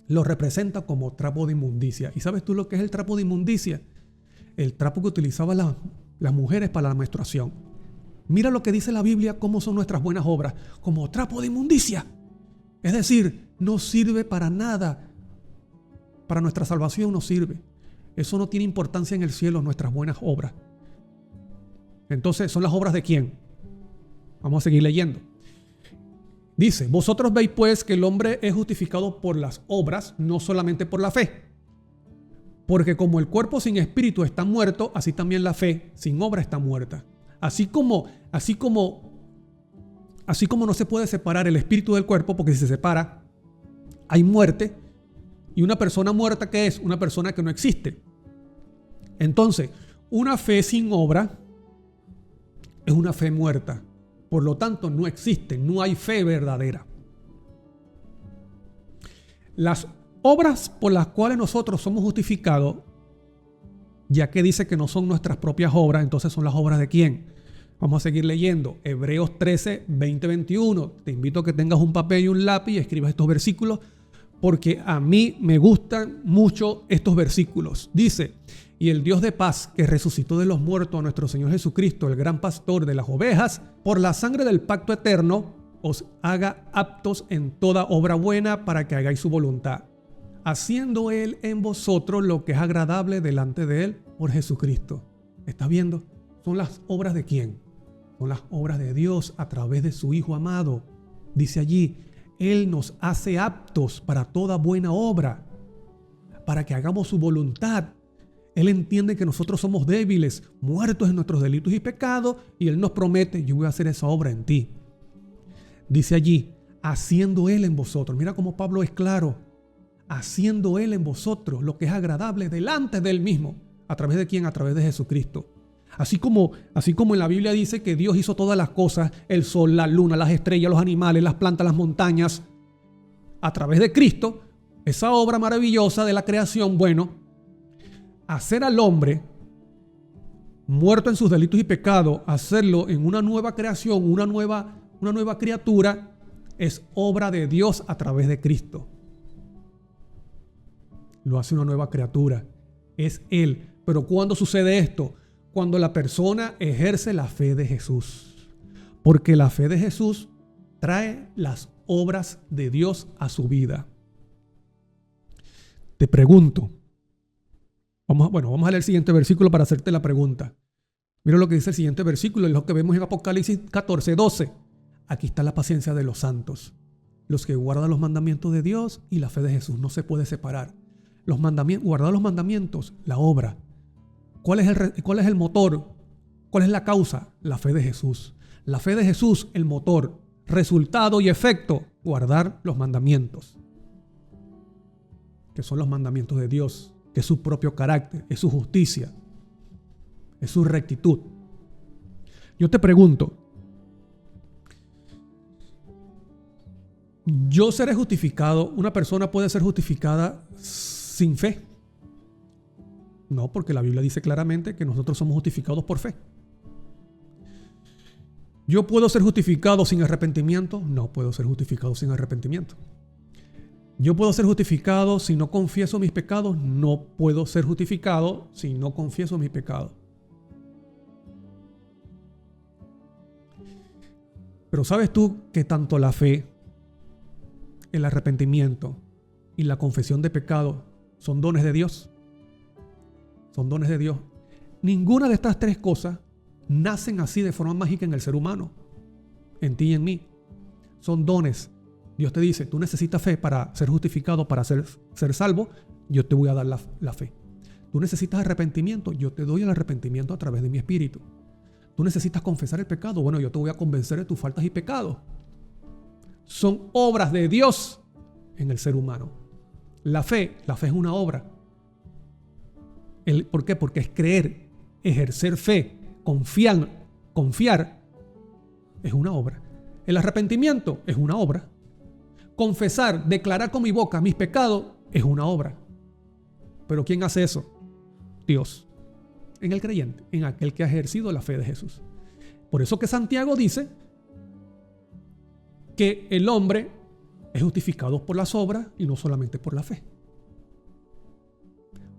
lo representa como trapo de inmundicia. ¿Y sabes tú lo que es el trapo de inmundicia? El trapo que utilizaban las mujeres para la menstruación. Mira lo que dice la Biblia, cómo son nuestras buenas obras, como trapo de inmundicia. Es decir, no sirve para nada. Para nuestra salvación no sirve. Eso no tiene importancia en el cielo, nuestras buenas obras. Entonces, ¿son las obras de quién? Vamos a seguir leyendo. Dice: vosotros veis pues que el hombre es justificado por las obras, no solamente por la fe. Porque como el cuerpo sin espíritu está muerto, así también la fe sin obra está muerta. Así como no se puede separar el espíritu del cuerpo, porque si se separa, hay muerte. Y una persona muerta, ¿qué es? Una persona que no existe. Entonces, una fe sin obra es una fe muerta. Por lo tanto, no existe, no hay fe verdadera. Las obras por las cuales nosotros somos justificados, ya que dice que no son nuestras propias obras, entonces son las obras de ¿quién? Vamos a seguir leyendo. Hebreos 13, 20, 21. Te invito a que tengas un papel y un lápiz y escribas estos versículos, porque a mí me gustan mucho estos versículos. Dice: y el Dios de paz, que resucitó de los muertos a nuestro Señor Jesucristo, el gran pastor de las ovejas, por la sangre del pacto eterno, os haga aptos en toda obra buena para que hagáis su voluntad, haciendo Él en vosotros lo que es agradable delante de Él por Jesucristo. ¿Estás viendo? ¿Son las obras de quién? Son las obras de Dios a través de su Hijo amado. Dice allí: Él nos hace aptos para toda buena obra, para que hagamos su voluntad. Él entiende que nosotros somos débiles, muertos en nuestros delitos y pecados, y Él nos promete: yo voy a hacer esa obra en ti. Dice allí: haciendo Él en vosotros. Mira cómo Pablo es claro. Haciendo Él en vosotros lo que es agradable delante de Él mismo. ¿A través de quién? A través de Jesucristo. Así como en la Biblia dice que Dios hizo todas las cosas, el sol, la luna, las estrellas, los animales, las plantas, las montañas, a través de Cristo, esa obra maravillosa de la creación, bueno, hacer al hombre muerto en sus delitos y pecados, hacerlo en una nueva creación, una nueva criatura, es obra de Dios a través de Cristo. Lo hace una nueva criatura, es Él. Pero ¿cuándo sucede esto? Cuando la persona ejerce la fe de Jesús. Porque la fe de Jesús trae las obras de Dios a su vida. Te pregunto. Vamos a leer el siguiente versículo para hacerte la pregunta. Mira lo que dice el siguiente versículo, es lo que vemos en Apocalipsis 14, 12. Aquí está la paciencia de los santos. los que guardan los mandamientos de Dios y la fe de Jesús. No se puede separar. Los mandamientos, guardar los mandamientos, la obra. ¿Cuál es el motor? ¿Cuál es la causa? La fe de Jesús. La fe de Jesús, el motor. Resultado y efecto, guardar los mandamientos. Que son los mandamientos de Dios, que es su propio carácter, es su justicia, es su rectitud. Yo te pregunto, ¿yo seré justificado? ¿Una persona puede ser justificada sin fe? No, porque la Biblia dice claramente que nosotros somos justificados por fe. ¿Yo puedo ser justificado sin arrepentimiento? No puedo ser justificado sin arrepentimiento. ¿Yo puedo ser justificado si no confieso mis pecados? No puedo ser justificado si no confieso mis pecados. Pero ¿sabes tú que tanto la fe, el arrepentimiento y la confesión de pecado son dones de Dios? Son dones de Dios. Ninguna de estas tres cosas nacen así de forma mágica en el ser humano, en ti y en mí. Son dones. Dios te dice, tú necesitas fe para ser justificado, para ser salvo, yo te voy a dar la fe. Tú necesitas arrepentimiento, yo te doy el arrepentimiento a través de mi espíritu. Tú necesitas confesar el pecado, bueno, yo te voy a convencer de tus faltas y pecados. Son obras de Dios en el ser humano. La fe es una obra. ¿Por qué? Porque es creer, ejercer fe, confiar es una obra. El arrepentimiento es una obra. Confesar, declarar con mi boca mis pecados es una obra. ¿Pero quién hace eso? Dios. En el creyente, en aquel que ha ejercido la fe de Jesús. Por eso que Santiago dice que el hombre es justificado por las obras y no solamente por la fe.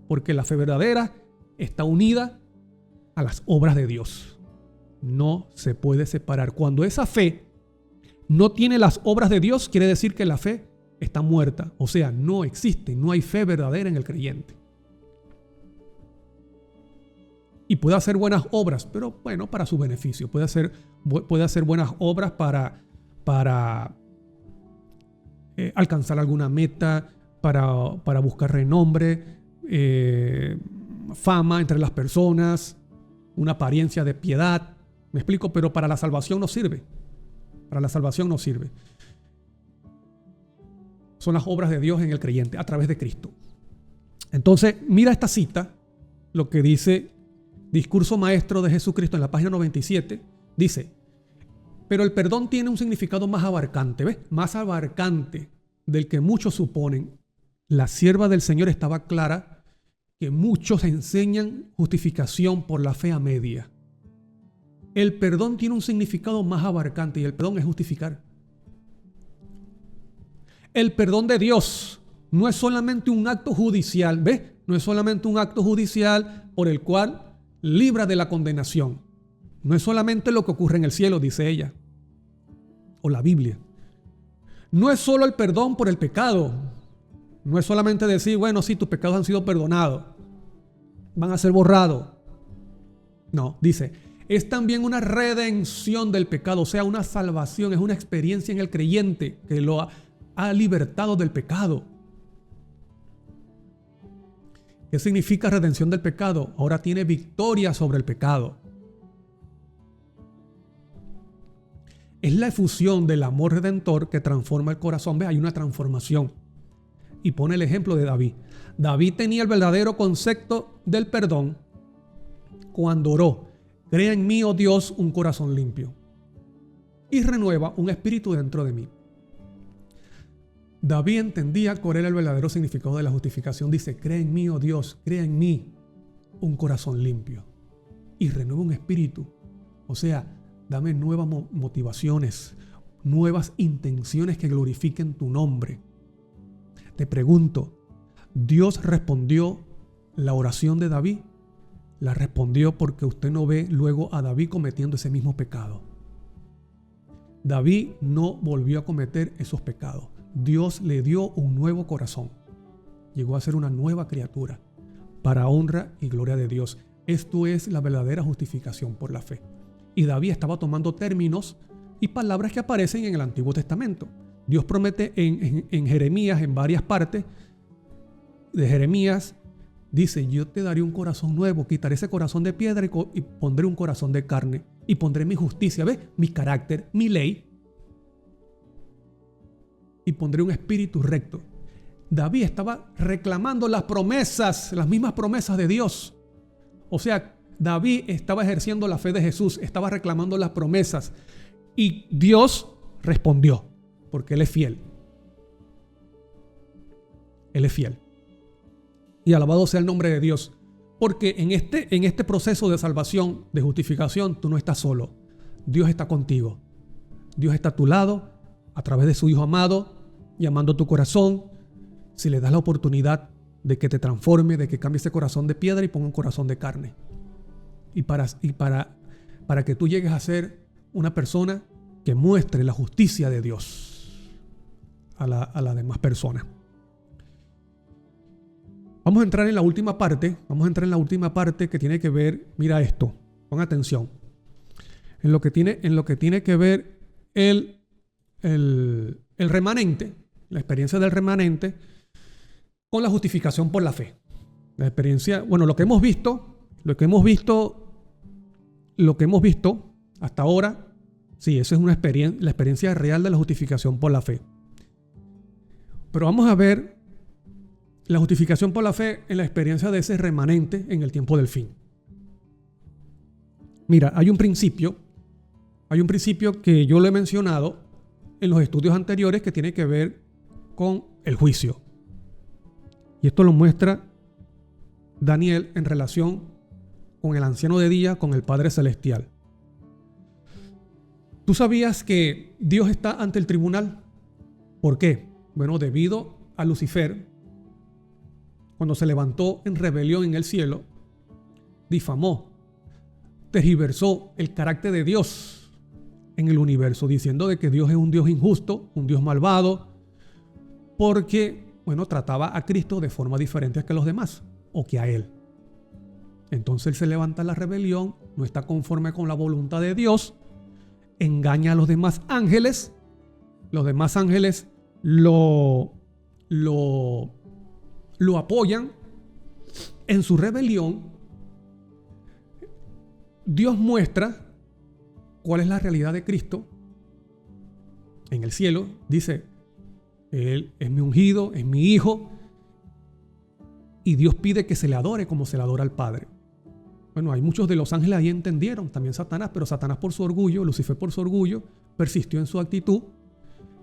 Porque la fe verdadera está unida a las obras de Dios. No se puede separar. Cuando esa fe no tiene las obras de Dios, quiere decir que la fe está muerta. O sea, no existe, no hay fe verdadera en el creyente. Y puede hacer buenas obras, pero bueno, para su beneficio. Puede hacer buenas obras para alcanzar alguna meta, para buscar renombre, fama entre las personas, una apariencia de piedad. ¿Me explico? Pero para la salvación no sirve. Para la salvación no sirve. Son las obras de Dios en el creyente a través de Cristo. Entonces, mira esta cita, lo que dice Discurso Maestro de Jesucristo en la página 97. Dice, pero el perdón tiene un significado más abarcante, ¿ves? Más abarcante del que muchos suponen. La sierva del Señor estaba clara que muchos enseñan justificación por la fe a media. El perdón tiene un significado más abarcante y el perdón es justificar. El perdón de Dios no es solamente un acto judicial, ¿ves? No es solamente un acto judicial por el cual libra de la condenación. No es solamente lo que ocurre en el cielo, dice ella, o la Biblia. No es solo el perdón por el pecado. No es solamente decir, bueno, sí, tus pecados han sido perdonados, van a ser borrados. No, dice, es también una redención del pecado, o sea, una salvación, es una experiencia en el creyente que lo ha libertado del pecado. ¿Qué significa redención del pecado? Ahora tiene victoria sobre el pecado. Es la efusión del amor redentor que transforma el corazón. ¿Ves? Hay una transformación. Y pone el ejemplo de David. David tenía el verdadero concepto del perdón cuando oró: crea en mí, oh Dios, un corazón limpio y renueva un espíritu dentro de mí. David entendía cuál era el verdadero significado de la justificación. Dice, crea en mí, oh Dios, crea en mí un corazón limpio y renueva un espíritu. O sea, dame nuevas motivaciones, nuevas intenciones que glorifiquen tu nombre. Te pregunto, ¿Dios respondió la oración de David? La respondió porque usted no ve luego a David cometiendo ese mismo pecado. David no volvió a cometer esos pecados. Dios le dio un nuevo corazón. Llegó a ser una nueva criatura para honra y gloria de Dios. Esto es la verdadera justificación por la fe. Y David estaba tomando términos y palabras que aparecen en el Antiguo Testamento. Dios promete en Jeremías, en varias partes de Jeremías, dice: yo te daré un corazón nuevo, quitaré ese corazón de piedra y pondré un corazón de carne. Y pondré mi justicia, ¿ves? Mi carácter, mi ley. Y pondré un espíritu recto. David estaba reclamando las promesas, las mismas promesas de Dios. O sea, David estaba ejerciendo la fe de Jesús, estaba reclamando las promesas. Y Dios respondió, porque Él es fiel. Él es fiel. Y alabado sea el nombre de Dios. Porque en este proceso de salvación, de justificación, tú no estás solo. Dios está contigo. Dios está a tu lado, a través de su Hijo amado, llamando a tu corazón. Si le das la oportunidad de que te transforme, de que cambie ese corazón de piedra y ponga un corazón de carne. Y para que tú llegues a ser una persona que muestre la justicia de Dios a las demás personas. Vamos a entrar en la última parte. Que tiene que ver, mira esto, pon atención. En lo que tiene que ver el remanente, la experiencia del remanente con la justificación por la fe. La experiencia, bueno, lo que hemos visto hasta ahora, sí, esa es la experiencia real de la justificación por la fe. Pero vamos a ver la justificación por la fe en la experiencia de ese remanente en el tiempo del fin. Mira, hay un principio que yo lo he mencionado en los estudios anteriores que tiene que ver con el juicio. Y esto lo muestra Daniel en relación con el anciano de día, con el Padre Celestial. ¿Tú sabías que Dios está ante el tribunal? ¿Por qué? Bueno, debido a Lucifer, cuando se levantó en rebelión en el cielo, difamó, tergiversó el carácter de Dios en el universo, diciendo de que Dios es un Dios injusto, un Dios malvado, porque, bueno, trataba a Cristo de forma diferente que a los demás, o que a Él. Entonces él se levanta en la rebelión, no está conforme con la voluntad de Dios, engaña a los demás ángeles. Los demás ángeles lo apoyan en su rebelión. Dios muestra cuál es la realidad de Cristo en el cielo. Dice: Él es mi ungido, es mi hijo. Y Dios pide que se le adore como se le adora al Padre. Bueno, hay muchos de los ángeles ahí entendieron, también Satanás, pero Satanás por su orgullo, Lucifer por su orgullo, persistió en su actitud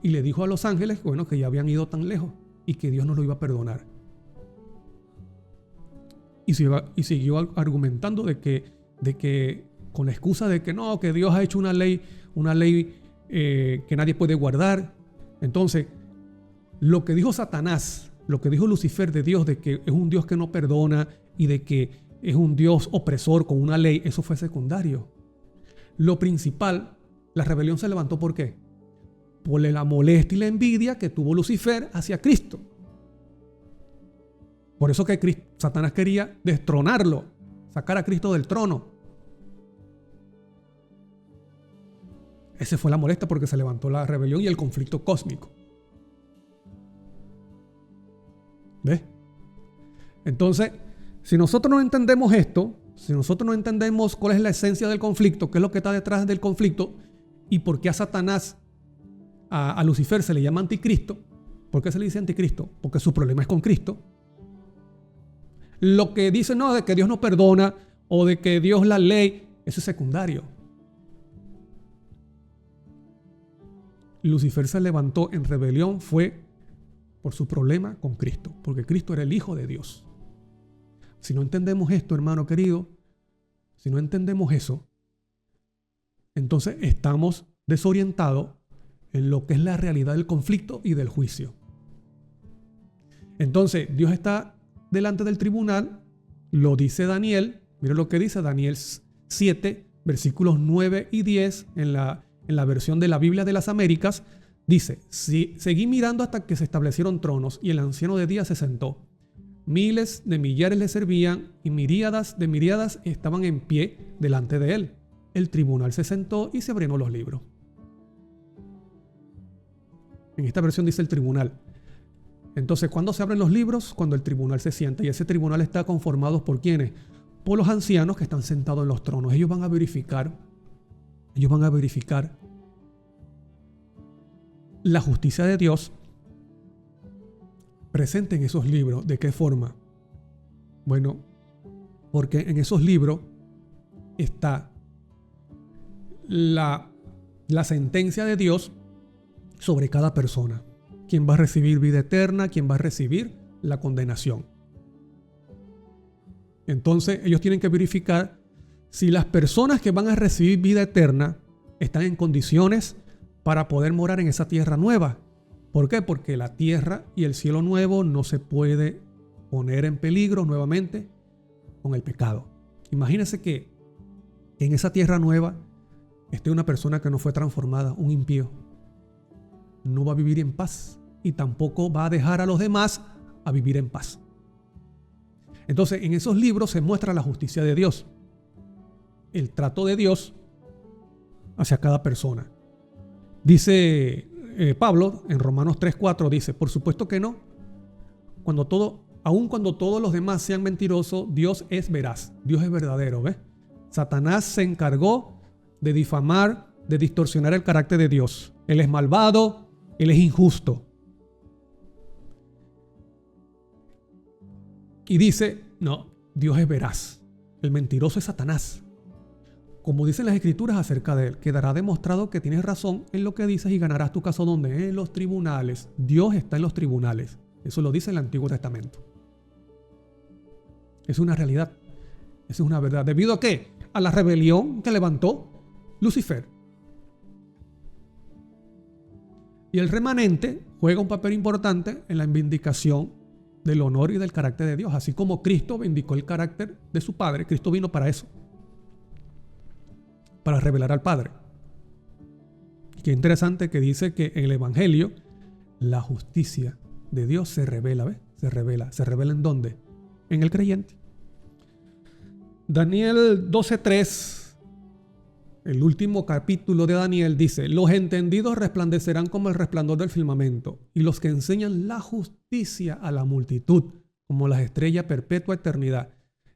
y le dijo a los ángeles, bueno, que ya habían ido tan lejos y que Dios no lo iba a perdonar. Y siguió argumentando de que con la excusa de que no, que Dios ha hecho una ley que nadie puede guardar. Entonces, lo que dijo Satanás, lo que dijo Lucifer de Dios, de que es un Dios que no perdona y de que es un Dios opresor con una ley, eso fue secundario. Lo principal, la rebelión se levantó ¿por qué? Por la molestia y la envidia que tuvo Lucifer hacia Cristo. Por eso que Satanás quería destronarlo, sacar a Cristo del trono. Esa fue la molestia, porque se levantó la rebelión y el conflicto cósmico. ¿Ves? Entonces, si nosotros no entendemos esto, si nosotros no entendemos cuál es la esencia del conflicto, qué es lo que está detrás del conflicto y por qué a Satanás, a Lucifer se le llama anticristo, ¿por qué se le dice anticristo? Porque su problema es con Cristo. Lo que dice no, de que Dios no perdona o de que Dios la ley, eso es secundario. Lucifer se levantó en rebelión fue por su problema con Cristo, porque Cristo era el Hijo de Dios. Si no entendemos esto, hermano querido, si no entendemos eso, entonces estamos desorientados en lo que es la realidad del conflicto y del juicio. Entonces, Dios está delante del tribunal, lo dice Daniel, mira lo que dice Daniel 7, versículos 9 y 10 en la versión de la Biblia de las Américas. Dice: seguí mirando hasta que se establecieron tronos y el anciano de día se sentó. Miles de millares le servían y miríadas de miríadas estaban en pie delante de él. El tribunal se sentó y se abrieron los libros. En esta versión dice el tribunal. Entonces, ¿cuándo se abren los libros? Cuando el tribunal se sienta. Y ese tribunal está conformado por ¿quiénes? Por los ancianos que están sentados en los tronos. Ellos van a verificar la justicia de Dios presente en esos libros. ¿De qué forma? Bueno, porque en esos libros está la sentencia de Dios sobre cada persona. ¿Quién va a recibir vida eterna? ¿Quién va a recibir la condenación? Entonces ellos tienen que verificar si las personas que van a recibir vida eterna están en condiciones para poder morar en esa tierra nueva. ¿Por qué? Porque la tierra y el cielo nuevo no se puede poner en peligro nuevamente con el pecado. Imagínense que en esa tierra nueva esté una persona que no fue transformada, un impío. No va a vivir en paz y tampoco va a dejar a los demás a vivir en paz. Entonces, en esos libros se muestra la justicia de Dios, el trato de Dios hacia cada persona. Dice Pablo en Romanos 3:4, dice, por supuesto que no. Aun cuando todos los demás sean mentirosos, Dios es veraz, Dios es verdadero, ¿ves? Satanás se encargó de difamar, de distorsionar el carácter de Dios. Él es malvado, él es injusto. Y dice, no, Dios es veraz. El mentiroso es Satanás. Como dicen las escrituras acerca de él, quedará demostrado que tienes razón en lo que dices y ganarás tu caso donde en los tribunales. Dios está en los tribunales. Eso lo dice el Antiguo Testamento. Es una realidad. Esa es una verdad. ¿Debido a qué? A la rebelión que levantó Lucifer. Y el remanente juega un papel importante en la vindicación del honor y del carácter de Dios. Así como Cristo vindicó el carácter de su Padre, Cristo vino para eso. Para revelar al Padre. Qué interesante que dice que en el Evangelio la justicia de Dios se revela, ¿ves? Se revela. ¿Se revela en dónde? En el creyente. Daniel 12:3, el último capítulo de Daniel, dice: los entendidos resplandecerán como el resplandor del firmamento, y los que enseñan la justicia a la multitud, como las estrellas perpetua eternidad.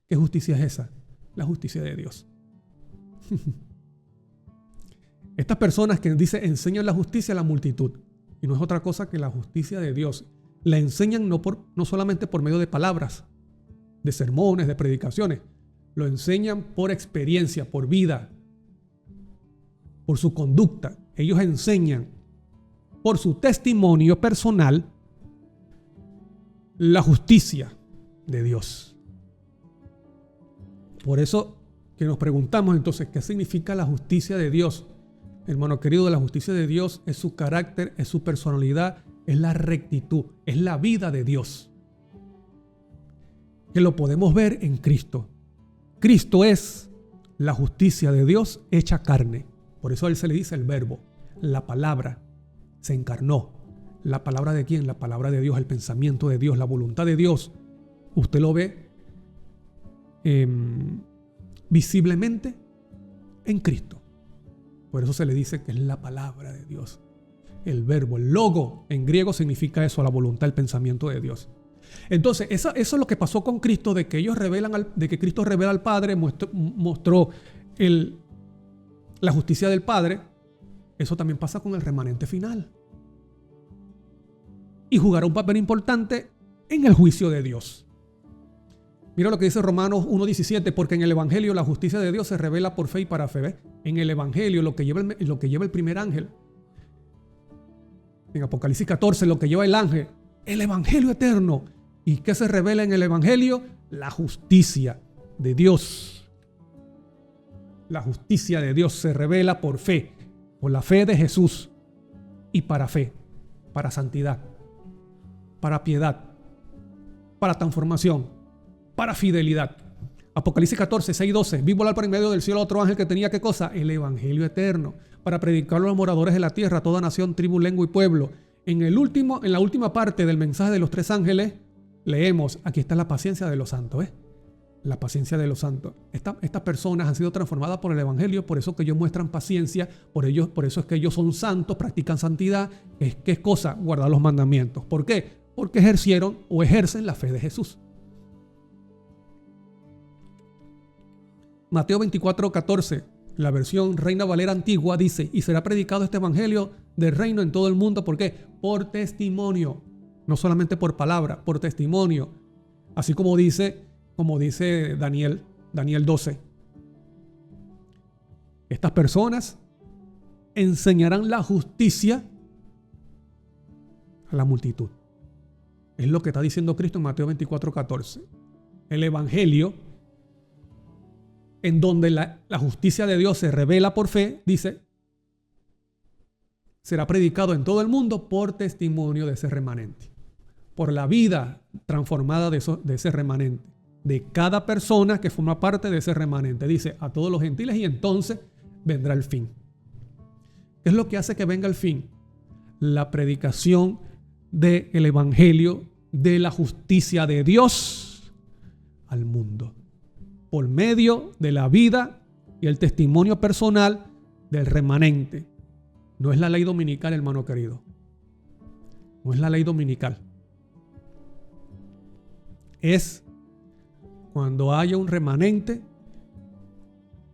¿Qué justicia es esa? La justicia de Dios. Estas personas que dice enseñan la justicia a la multitud, y no es otra cosa que la justicia de Dios. La enseñan no solamente por medio de palabras, de sermones, de predicaciones. Lo enseñan por experiencia, por vida, por su conducta. Ellos enseñan por su testimonio personal la justicia de Dios. Por eso que nos preguntamos entonces, ¿qué significa la justicia de Dios? Hermano querido, la justicia de Dios es su carácter, es su personalidad, es la rectitud, es la vida de Dios. Que lo podemos ver en Cristo. Cristo es la justicia de Dios hecha carne. Por eso a él se le dice el verbo. La palabra se encarnó. ¿La palabra de quién? La palabra de Dios, el pensamiento de Dios, la voluntad de Dios. Usted lo ve visiblemente en Cristo. Por eso se le dice que es la palabra de Dios. El verbo, el logo en griego significa eso, la voluntad, el pensamiento de Dios. Entonces, eso es lo que pasó con Cristo, de que ellos de que Cristo revela al Padre, mostró la justicia del Padre. Eso también pasa con el remanente final. Y jugará un papel importante en el juicio de Dios. Mira lo que dice Romanos 1:17, porque en el Evangelio la justicia de Dios se revela por fe y para fe. ¿Ves? En el Evangelio lo que lleva el primer ángel. En Apocalipsis 14 lo que lleva el ángel, el Evangelio eterno. ¿Y qué se revela en el Evangelio? La justicia de Dios. La justicia de Dios se revela por fe, por la fe de Jesús y para fe, para santidad, para piedad, para transformación, para fidelidad. Apocalipsis 14, 6, 12. Vi volar por en medio del cielo otro ángel que tenía ¿qué cosa? El Evangelio eterno, para predicarlo a los moradores de la tierra, a toda nación, tribu, lengua y pueblo. En la última parte del mensaje de los tres ángeles, leemos, aquí está la paciencia de los santos. La paciencia de los santos. Estas personas han sido transformadas por el Evangelio, por eso que ellos muestran paciencia, por eso es que ellos son santos, practican santidad. ¿Qué es cosa? Guardar los mandamientos. ¿Por qué? Porque ejercieron o ejercen la fe de Jesús. Mateo 24:14, la versión Reina Valera antigua, dice: y será predicado este Evangelio del reino en todo el mundo. ¿Por qué? Por testimonio. No solamente por palabra, por testimonio. Así como dice Daniel 12. Estas personas enseñarán la justicia a la multitud. Es lo que está diciendo Cristo en Mateo 24:14. El Evangelio, en donde la justicia de Dios se revela por fe, dice, será predicado en todo el mundo por testimonio de ese remanente. Por la vida transformada de ese remanente. De cada persona que forma parte de ese remanente. Dice a todos los gentiles, y entonces vendrá el fin. ¿Qué es lo que hace que venga el fin? La predicación del Evangelio de la justicia de Dios al mundo. Por medio de la vida y el testimonio personal del remanente. No es la ley dominical, hermano querido. No es la ley dominical. Es cuando haya un remanente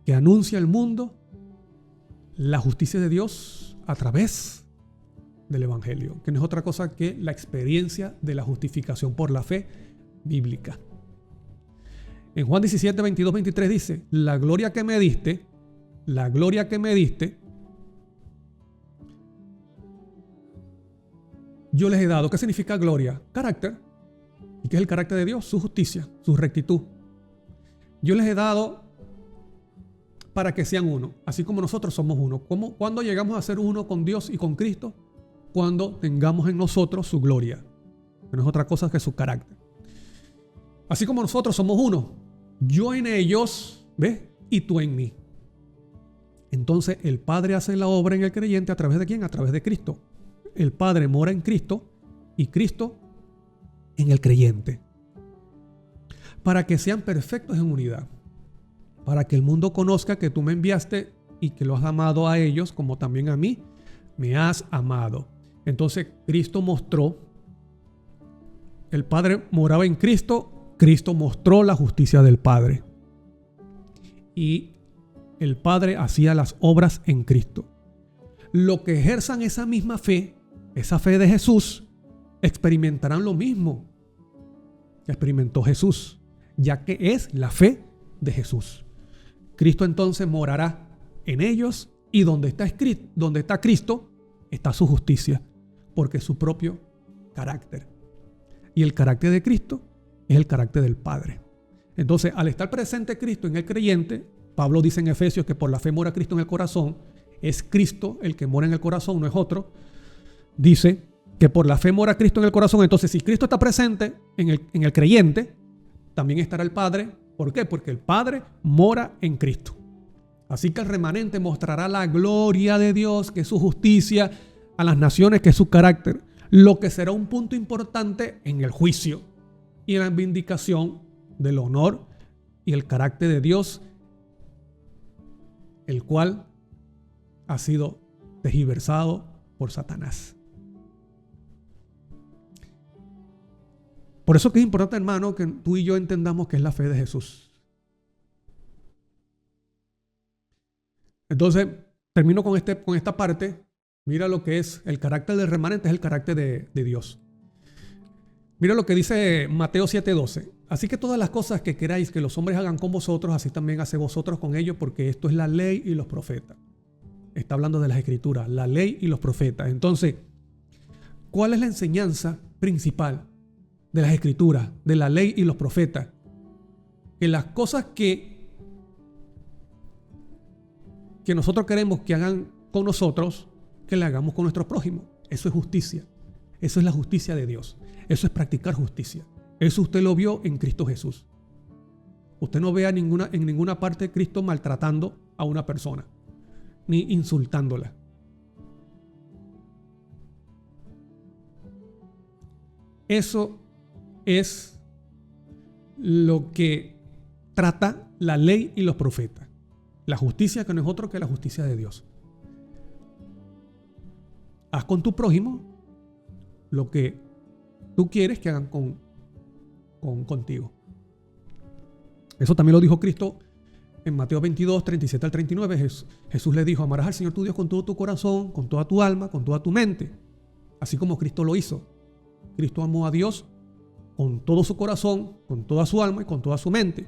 que anuncia al mundo la justicia de Dios a través del Evangelio, que no es otra cosa que la experiencia de la justificación por la fe bíblica. En Juan 17, 22, 23 dice: la gloria que me diste, yo les he dado. ¿Qué significa gloria? Carácter. ¿Y qué es el carácter de Dios? Su justicia, su rectitud. Yo les he dado para que sean uno, así como nosotros somos uno. ¿Cuándo llegamos a ser uno con Dios y con Cristo? Cuando tengamos en nosotros su gloria, que no es otra cosa que su carácter. Así como nosotros somos uno, yo en ellos, ¿ves? Y tú en mí. Entonces el Padre hace la obra en el creyente, ¿a través de quién? A través de Cristo. El Padre mora en Cristo y Cristo en el creyente, para que sean perfectos en unidad, para que el mundo conozca que tú me enviaste y que lo has amado a ellos como también a mí me has amado. Entonces Cristo mostró, el Padre moraba en Cristo, Cristo mostró la justicia del Padre y el Padre hacía las obras en Cristo. Los que ejerzan esa misma fe, esa fe de Jesús, experimentarán lo mismo que experimentó Jesús, ya que es la fe de Jesús. Cristo entonces morará en ellos, y donde está Cristo está su justicia, porque es su propio carácter. Y el carácter de Cristo es el carácter del Padre. Entonces, al estar presente Cristo en el creyente, Pablo dice en Efesios que por la fe mora Cristo en el corazón. Es Cristo el que mora en el corazón, no es otro. Dice que por la fe mora Cristo en el corazón. Entonces, si Cristo está presente en el creyente, también estará el Padre. ¿Por qué? Porque el Padre mora en Cristo. Así que el remanente mostrará la gloria de Dios, que es su justicia, a las naciones, que es su carácter, lo que será un punto importante en el juicio y en la vindicación del honor y el carácter de Dios, el cual ha sido tergiversado por Satanás. Por eso que es importante, hermano, que tú y yo entendamos que es la fe de Jesús. Entonces, termino con esta parte. Mira lo que es el carácter del remanente, es el carácter de Dios. Mira lo que dice Mateo 7:12. Así que todas las cosas que queráis que los hombres hagan con vosotros, así también haced vosotros con ellos, porque esto es la ley y los profetas. Está hablando de las Escrituras, la ley y los profetas. Entonces, ¿cuál es la enseñanza principal de las Escrituras, de la ley y los profetas? Que las cosas que nosotros queremos que hagan con nosotros, que le hagamos con nuestros prójimos. Eso es justicia. Eso es la justicia de Dios. Eso es practicar justicia. Eso usted lo vio en Cristo Jesús. Usted no ve en ninguna parte Cristo maltratando a una persona, ni insultándola. Eso es lo que trata la ley y los profetas. La justicia, que no es otro que la justicia de Dios. Haz con tu prójimo lo que tú quieres que hagan contigo. Eso también lo dijo Cristo en Mateo 22, 37 al 39. Jesús le dijo: amarás al Señor tu Dios con todo tu corazón, con toda tu alma, con toda tu mente. Así como Cristo lo hizo. Cristo amó a Dios con todo su corazón, con toda su alma y con toda su mente.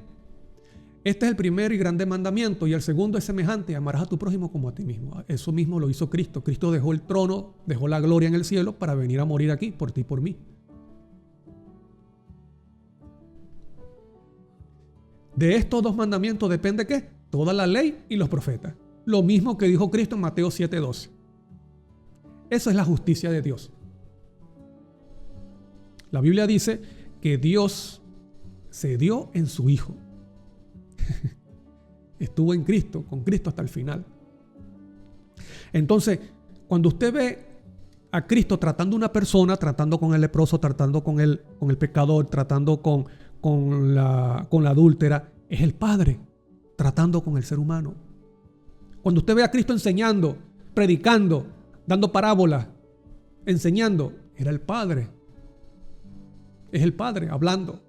Este es el primer y grande mandamiento, y el segundo es semejante: amarás a tu prójimo como a ti mismo. Eso mismo lo hizo Cristo. Cristo dejó el trono, dejó la gloria en el cielo para venir a morir aquí por ti y por mí. De estos dos mandamientos depende ¿qué? Toda la ley y los profetas. Lo mismo que dijo Cristo en Mateo 7:12. Eso es la justicia de Dios. La Biblia dice que Dios se dio en su Hijo. Estuvo en Cristo, con Cristo hasta el final. Entonces, cuando usted ve a Cristo tratando a una persona, tratando con el leproso, tratando con el pecador, tratando con la adúltera, es el Padre tratando con el ser humano. Cuando usted ve a Cristo enseñando, predicando, dando parábolas, enseñando, era el Padre. Es el Padre hablando,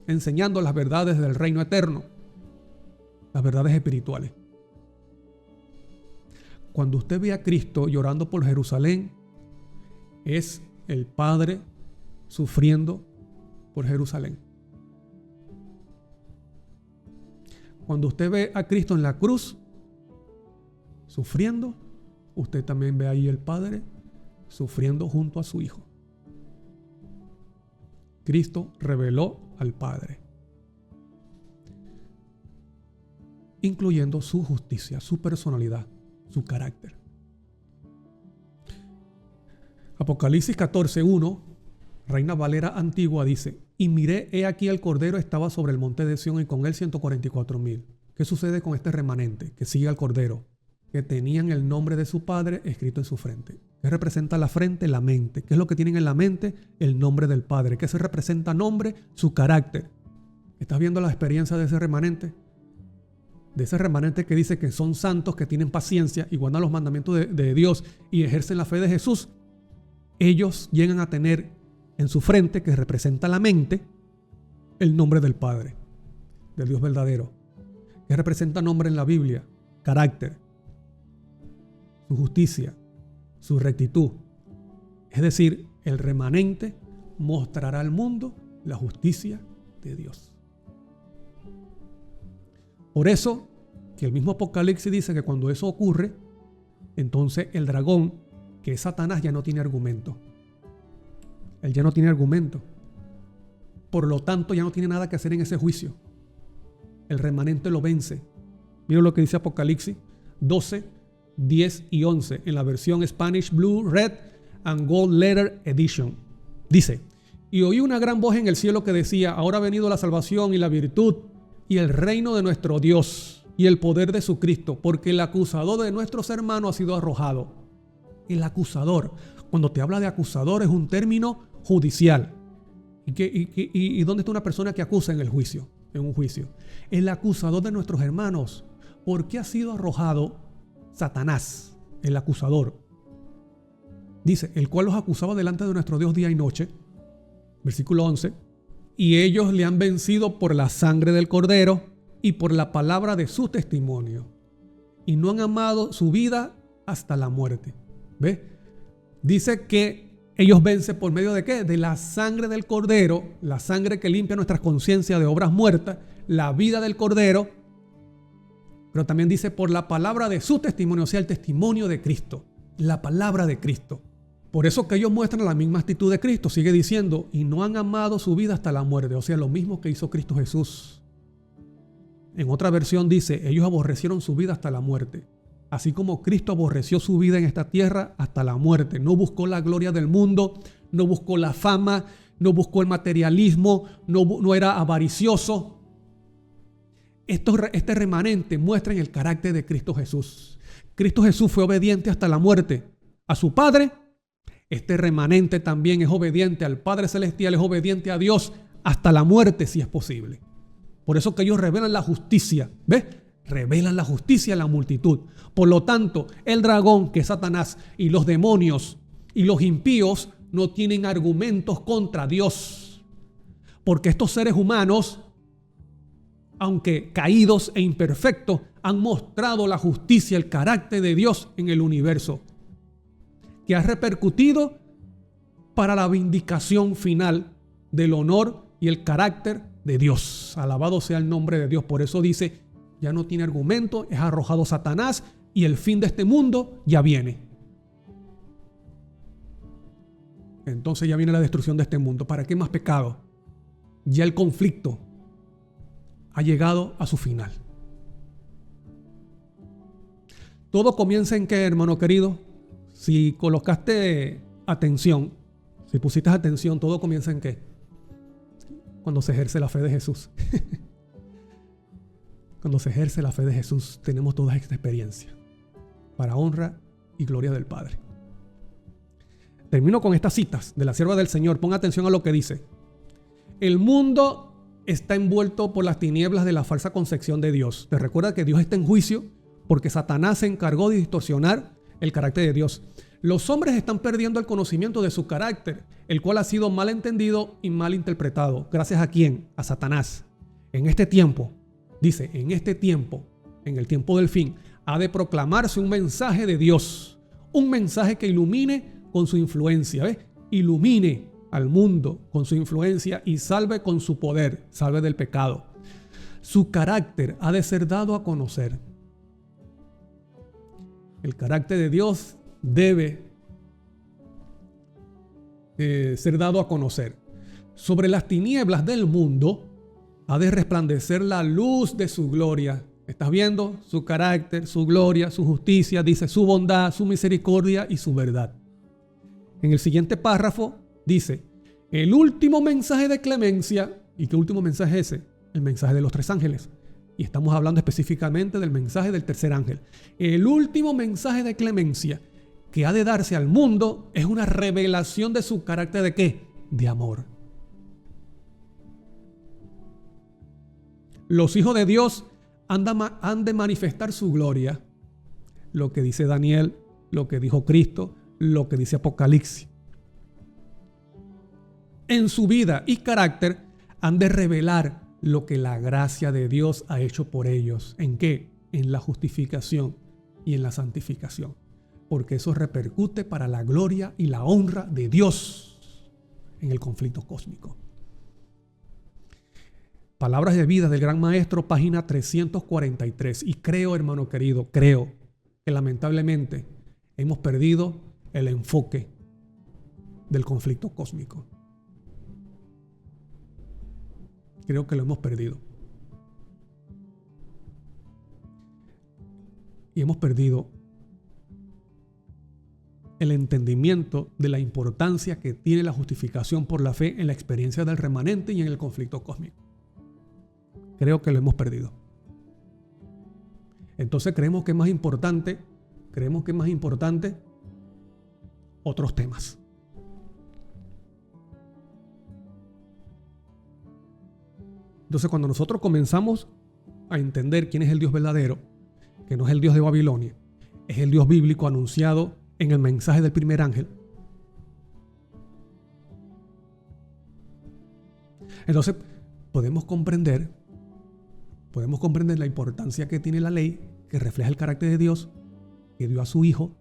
enseñando las verdades del reino eterno, las verdades espirituales. Cuando usted ve a Cristo llorando por Jerusalén, es el Padre sufriendo por Jerusalén. Cuando usted ve a Cristo en la cruz sufriendo, usted también ve ahí el Padre sufriendo junto a su Hijo. Cristo reveló al Padre, incluyendo su justicia, su personalidad, su carácter. Apocalipsis 14:1, Reina Valera Antigua, dice: y miré, he aquí el Cordero estaba sobre el monte de Sión y con él 144,000. ¿Qué sucede con este remanente que sigue al Cordero? Que tenían el nombre de su Padre escrito en su frente. ¿Qué representa la frente? La mente. ¿Qué es lo que tienen en la mente? El nombre del Padre. ¿Qué se representa nombre? Su carácter. ¿Estás viendo la experiencia de ese remanente? De ese remanente que dice que son santos, que tienen paciencia y guardan los mandamientos de Dios y ejercen la fe de Jesús. Ellos llegan a tener en su frente, que representa la mente, el nombre del Padre, del Dios verdadero. ¿Qué representa nombre en la Biblia? Carácter, su justicia, su rectitud. Es decir, el remanente mostrará al mundo la justicia de Dios. Por eso que el mismo Apocalipsis dice que cuando eso ocurre, entonces el dragón, que es Satanás, ya no tiene argumento. Él ya no tiene argumento. Por lo tanto, ya no tiene nada que hacer en ese juicio. El remanente lo vence. Miren lo que dice Apocalipsis 12, 10 y 11 en la versión Spanish Blue, Red and Gold Letter Edition. Dice: y oí una gran voz en el cielo que decía: ahora ha venido la salvación y la virtud y el reino de nuestro Dios y el poder de su Cristo, porque el acusador de nuestros hermanos ha sido arrojado. El acusador, cuando te habla de acusador, es un término judicial. ¿Y dónde está una persona que acusa en el juicio? En un juicio. El acusador de nuestros hermanos. ¿Por qué ha sido arrojado Satanás, el acusador? Dice: el cual los acusaba delante de nuestro Dios día y noche. Versículo 11. Y ellos le han vencido por la sangre del Cordero y por la palabra de su testimonio. Y no han amado su vida hasta la muerte. ¿Ve? Dice que ellos vencen por medio de ¿qué? De la sangre del Cordero, la sangre que limpia nuestras conciencias de obras muertas, la vida del Cordero. Pero también dice por la palabra de su testimonio, o sea, el testimonio de Cristo, la palabra de Cristo. Por eso que ellos muestran la misma actitud de Cristo. Sigue diciendo: y no han amado su vida hasta la muerte. O sea, lo mismo que hizo Cristo Jesús. En otra versión dice: ellos aborrecieron su vida hasta la muerte. Así como Cristo aborreció su vida en esta tierra hasta la muerte. No buscó la gloria del mundo, no buscó la fama, no buscó el materialismo, no era avaricioso. Este remanente muestra el carácter de Cristo Jesús. Cristo Jesús fue obediente hasta la muerte a su Padre. Este remanente también es obediente al Padre Celestial, es obediente a Dios hasta la muerte si es posible. Por eso que ellos revelan la justicia. ¿Ves? Revelan la justicia a la multitud. Por lo tanto, el dragón, que es Satanás, y los demonios y los impíos no tienen argumentos contra Dios. Porque estos seres humanos, aunque caídos e imperfectos, han mostrado la justicia, el carácter de Dios en el universo, que ha repercutido para la vindicación final del honor y el carácter de Dios. Alabado sea el nombre de Dios. Por eso dice, ya no tiene argumento, es arrojado Satanás y el fin de este mundo ya viene. Entonces ya viene la destrucción de este mundo. ¿Para qué más pecado? Ya el conflicto ha llegado a su final. Todo comienza en qué, hermano querido. Si colocaste atención, si pusiste atención, todo comienza en qué. Cuando se ejerce la fe de Jesús. Cuando se ejerce la fe de Jesús, tenemos toda esta experiencia para honra y gloria del Padre. Termino con estas citas de la sierva del Señor. Pon atención a lo que dice. El mundo está envuelto por las tinieblas de la falsa concepción de Dios. Te recuerda que Dios está en juicio porque Satanás se encargó de distorsionar el carácter de Dios. Los hombres están perdiendo el conocimiento de su carácter, el cual ha sido mal entendido y mal interpretado. ¿Gracias a quién? A Satanás. En este tiempo, dice, en este tiempo, en el tiempo del fin, ha de proclamarse un mensaje de Dios. Un mensaje que ilumine con su influencia, ¿ves? Ilumine al mundo con su influencia y salve con su poder, salve del pecado. Su carácter ha de ser dado a conocer. El carácter de Dios debe ser dado a conocer. Sobre las tinieblas del mundo ha de resplandecer la luz de su gloria. ¿Estás viendo? Su carácter, su gloria, su justicia, dice su bondad, su misericordia y su verdad. En el siguiente párrafo dice, el último mensaje de clemencia. ¿Y qué último mensaje es ese? El mensaje de los tres ángeles. Y estamos hablando específicamente del mensaje del tercer ángel. El último mensaje de clemencia que ha de darse al mundo es una revelación de su carácter ¿de qué? De amor. Los hijos de Dios han de manifestar su gloria. Lo que dice Daniel, lo que dijo Cristo, lo que dice Apocalipsis. En su vida y carácter han de revelar lo que la gracia de Dios ha hecho por ellos. ¿En qué? En la justificación y en la santificación. Porque eso repercute para la gloria y la honra de Dios en el conflicto cósmico. Palabras de vida del Gran Maestro, página 343. Y creo, hermano querido, creo que lamentablemente hemos perdido el enfoque del conflicto cósmico. Creo que lo hemos perdido. Y hemos perdido el entendimiento de la importancia que tiene la justificación por la fe en la experiencia del remanente y en el conflicto cósmico. Creo que lo hemos perdido. Entonces creemos que es más importante otros temas. Entonces cuando nosotros comenzamos a entender quién es el Dios verdadero, que no es el Dios de Babilonia, es el Dios bíblico anunciado en el mensaje del primer ángel. Entonces podemos comprender la importancia que tiene la ley, que refleja el carácter de Dios, que dio a su Hijo.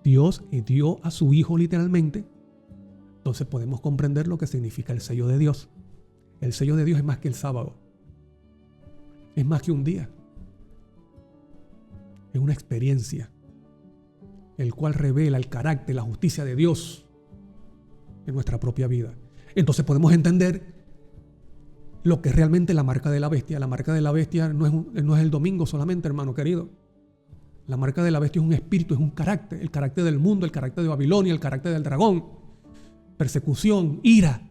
Dios dio a su Hijo literalmente. Entonces podemos comprender lo que significa el sello de Dios. El sello de Dios es más que el sábado. Es más que un día. Es una experiencia, el cual revela el carácter, la justicia de Dios en nuestra propia vida. Entonces podemos entender lo que es realmente la marca de la bestia. La marca de la bestia no es el domingo solamente, hermano querido. La marca de la bestia es un espíritu, es un carácter. El carácter del mundo, el carácter de Babilonia, el carácter del dragón. Persecución, ira.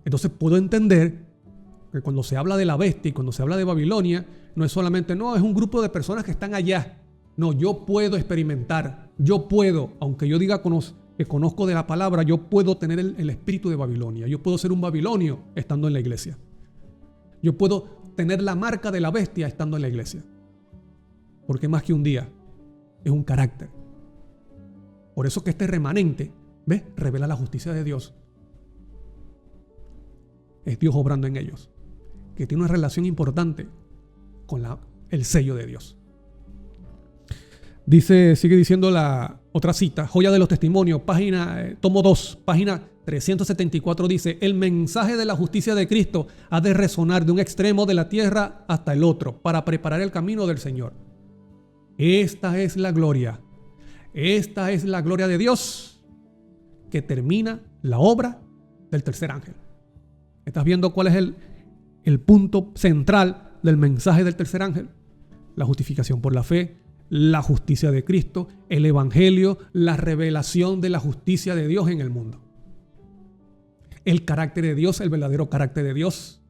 Entonces puedo entender que cuando se habla de la bestia y cuando se habla de Babilonia, no es solamente, no, es un grupo de personas que están allá. No, yo puedo experimentar, yo puedo, aunque yo diga que conozco de la palabra, yo puedo tener el espíritu de Babilonia. Yo puedo ser un babilonio estando en la iglesia. Yo puedo tener la marca de la bestia estando en la iglesia. Porque más que un día, es un carácter. Por eso que este remanente, ¿ves? Revela la justicia de Dios. Es Dios obrando en ellos, que tiene una relación importante con el sello de Dios. Sigue diciendo la otra cita, Joya de los Testimonios, tomo 2, página 374, dice: el mensaje de la justicia de Cristo ha de resonar de un extremo de la tierra hasta el otro, para preparar el camino del Señor. Esta es la gloria de Dios, que termina la obra del tercer ángel. ¿Estás viendo cuál es el punto central del mensaje del tercer ángel? La justificación por la fe, la justicia de Cristo, el evangelio, la revelación de la justicia de Dios en el mundo. El carácter de Dios, el verdadero carácter de Dios.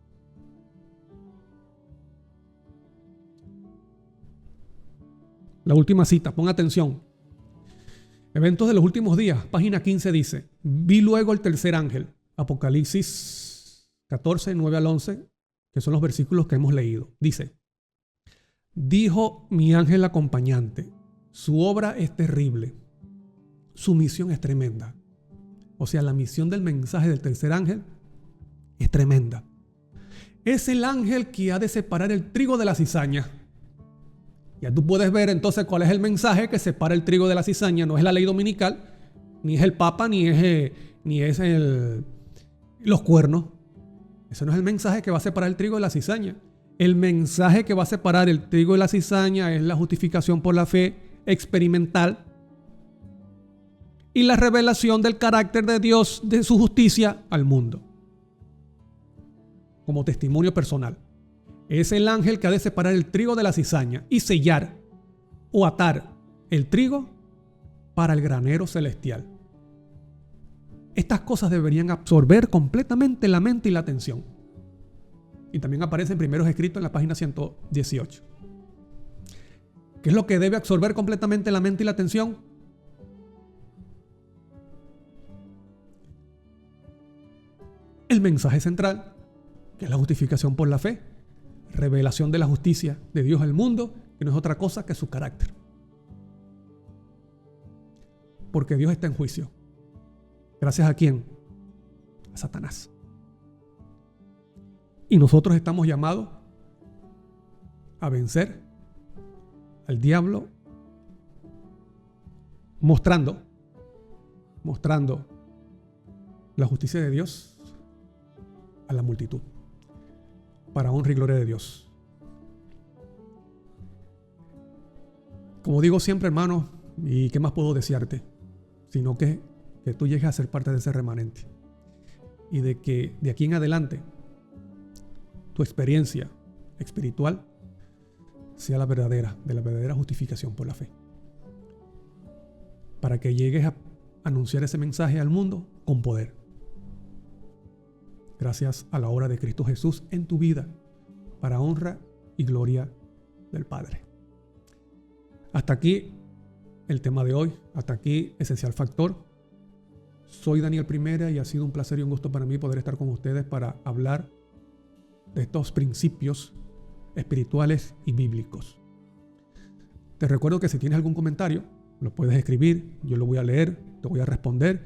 La última cita, pon atención. Eventos de los últimos días, página 15 dice: vi luego el tercer ángel, Apocalipsis 14, 9 al 11, que son los versículos que hemos leído. Dice: dijo mi ángel acompañante, su obra es terrible, su misión es tremenda. O sea, la misión del mensaje del tercer ángel es tremenda. Es el ángel que ha de separar el trigo de la cizaña. Ya tú puedes ver entonces cuál es el mensaje que separa el trigo de la cizaña. No es la ley dominical, ni es el papa, ni es los cuernos. Ese no es el mensaje que va a separar el trigo de la cizaña. El mensaje que va a separar el trigo de la cizaña es la justificación por la fe experimental y la revelación del carácter de Dios, de su justicia al mundo, como testimonio personal. Es el ángel que ha de separar el trigo de la cizaña y sellar o atar el trigo para el granero celestial. Estas cosas deberían absorber completamente la mente y la atención. Y también aparecen primeros escritos en la página 118. ¿Qué es lo que debe absorber completamente la mente y la atención? El mensaje central, que es la justificación por la fe, revelación de la justicia de Dios al mundo, que no es otra cosa que su carácter. Porque Dios está en juicio. ¿Gracias a quién? A Satanás. Y nosotros estamos llamados a vencer al diablo mostrando la justicia de Dios a la multitud, para honra y gloria de Dios. Como digo siempre, hermano, ¿y qué más puedo desearte? Sino que tú llegues a ser parte de ese remanente. Y de que de aquí en adelante tu experiencia espiritual sea la verdadera justificación por la fe. Para que llegues a anunciar ese mensaje al mundo con poder. Gracias a la obra de Cristo Jesús en tu vida, para honra y gloria del Padre. Hasta aquí el tema de hoy, hasta aquí Esencial Factor. Soy Daniel Primera y ha sido un placer y un gusto para mí poder estar con ustedes para hablar de estos principios espirituales y bíblicos. Te recuerdo que si tienes algún comentario, lo puedes escribir, yo lo voy a leer, te voy a responder,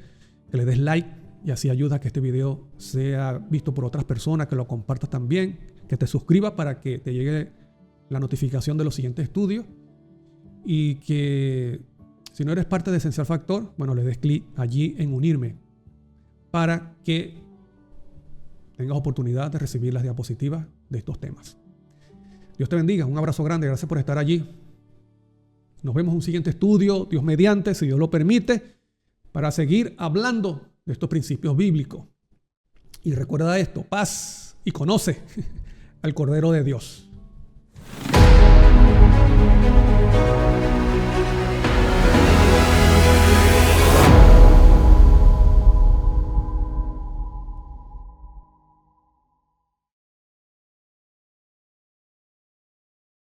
que le des like y así ayuda a que este video sea visto por otras personas, que lo compartas también, que te suscribas para que te llegue la notificación de los siguientes estudios y que si no eres parte de Esencial Factor, bueno, le des clic allí en unirme para que tengas oportunidad de recibir las diapositivas de estos temas. Dios te bendiga, un abrazo grande, gracias por estar allí. Nos vemos en un siguiente estudio, Dios mediante, si Dios lo permite, para seguir hablando de estos principios bíblicos. Y recuerda esto, paz y conoce al Cordero de Dios.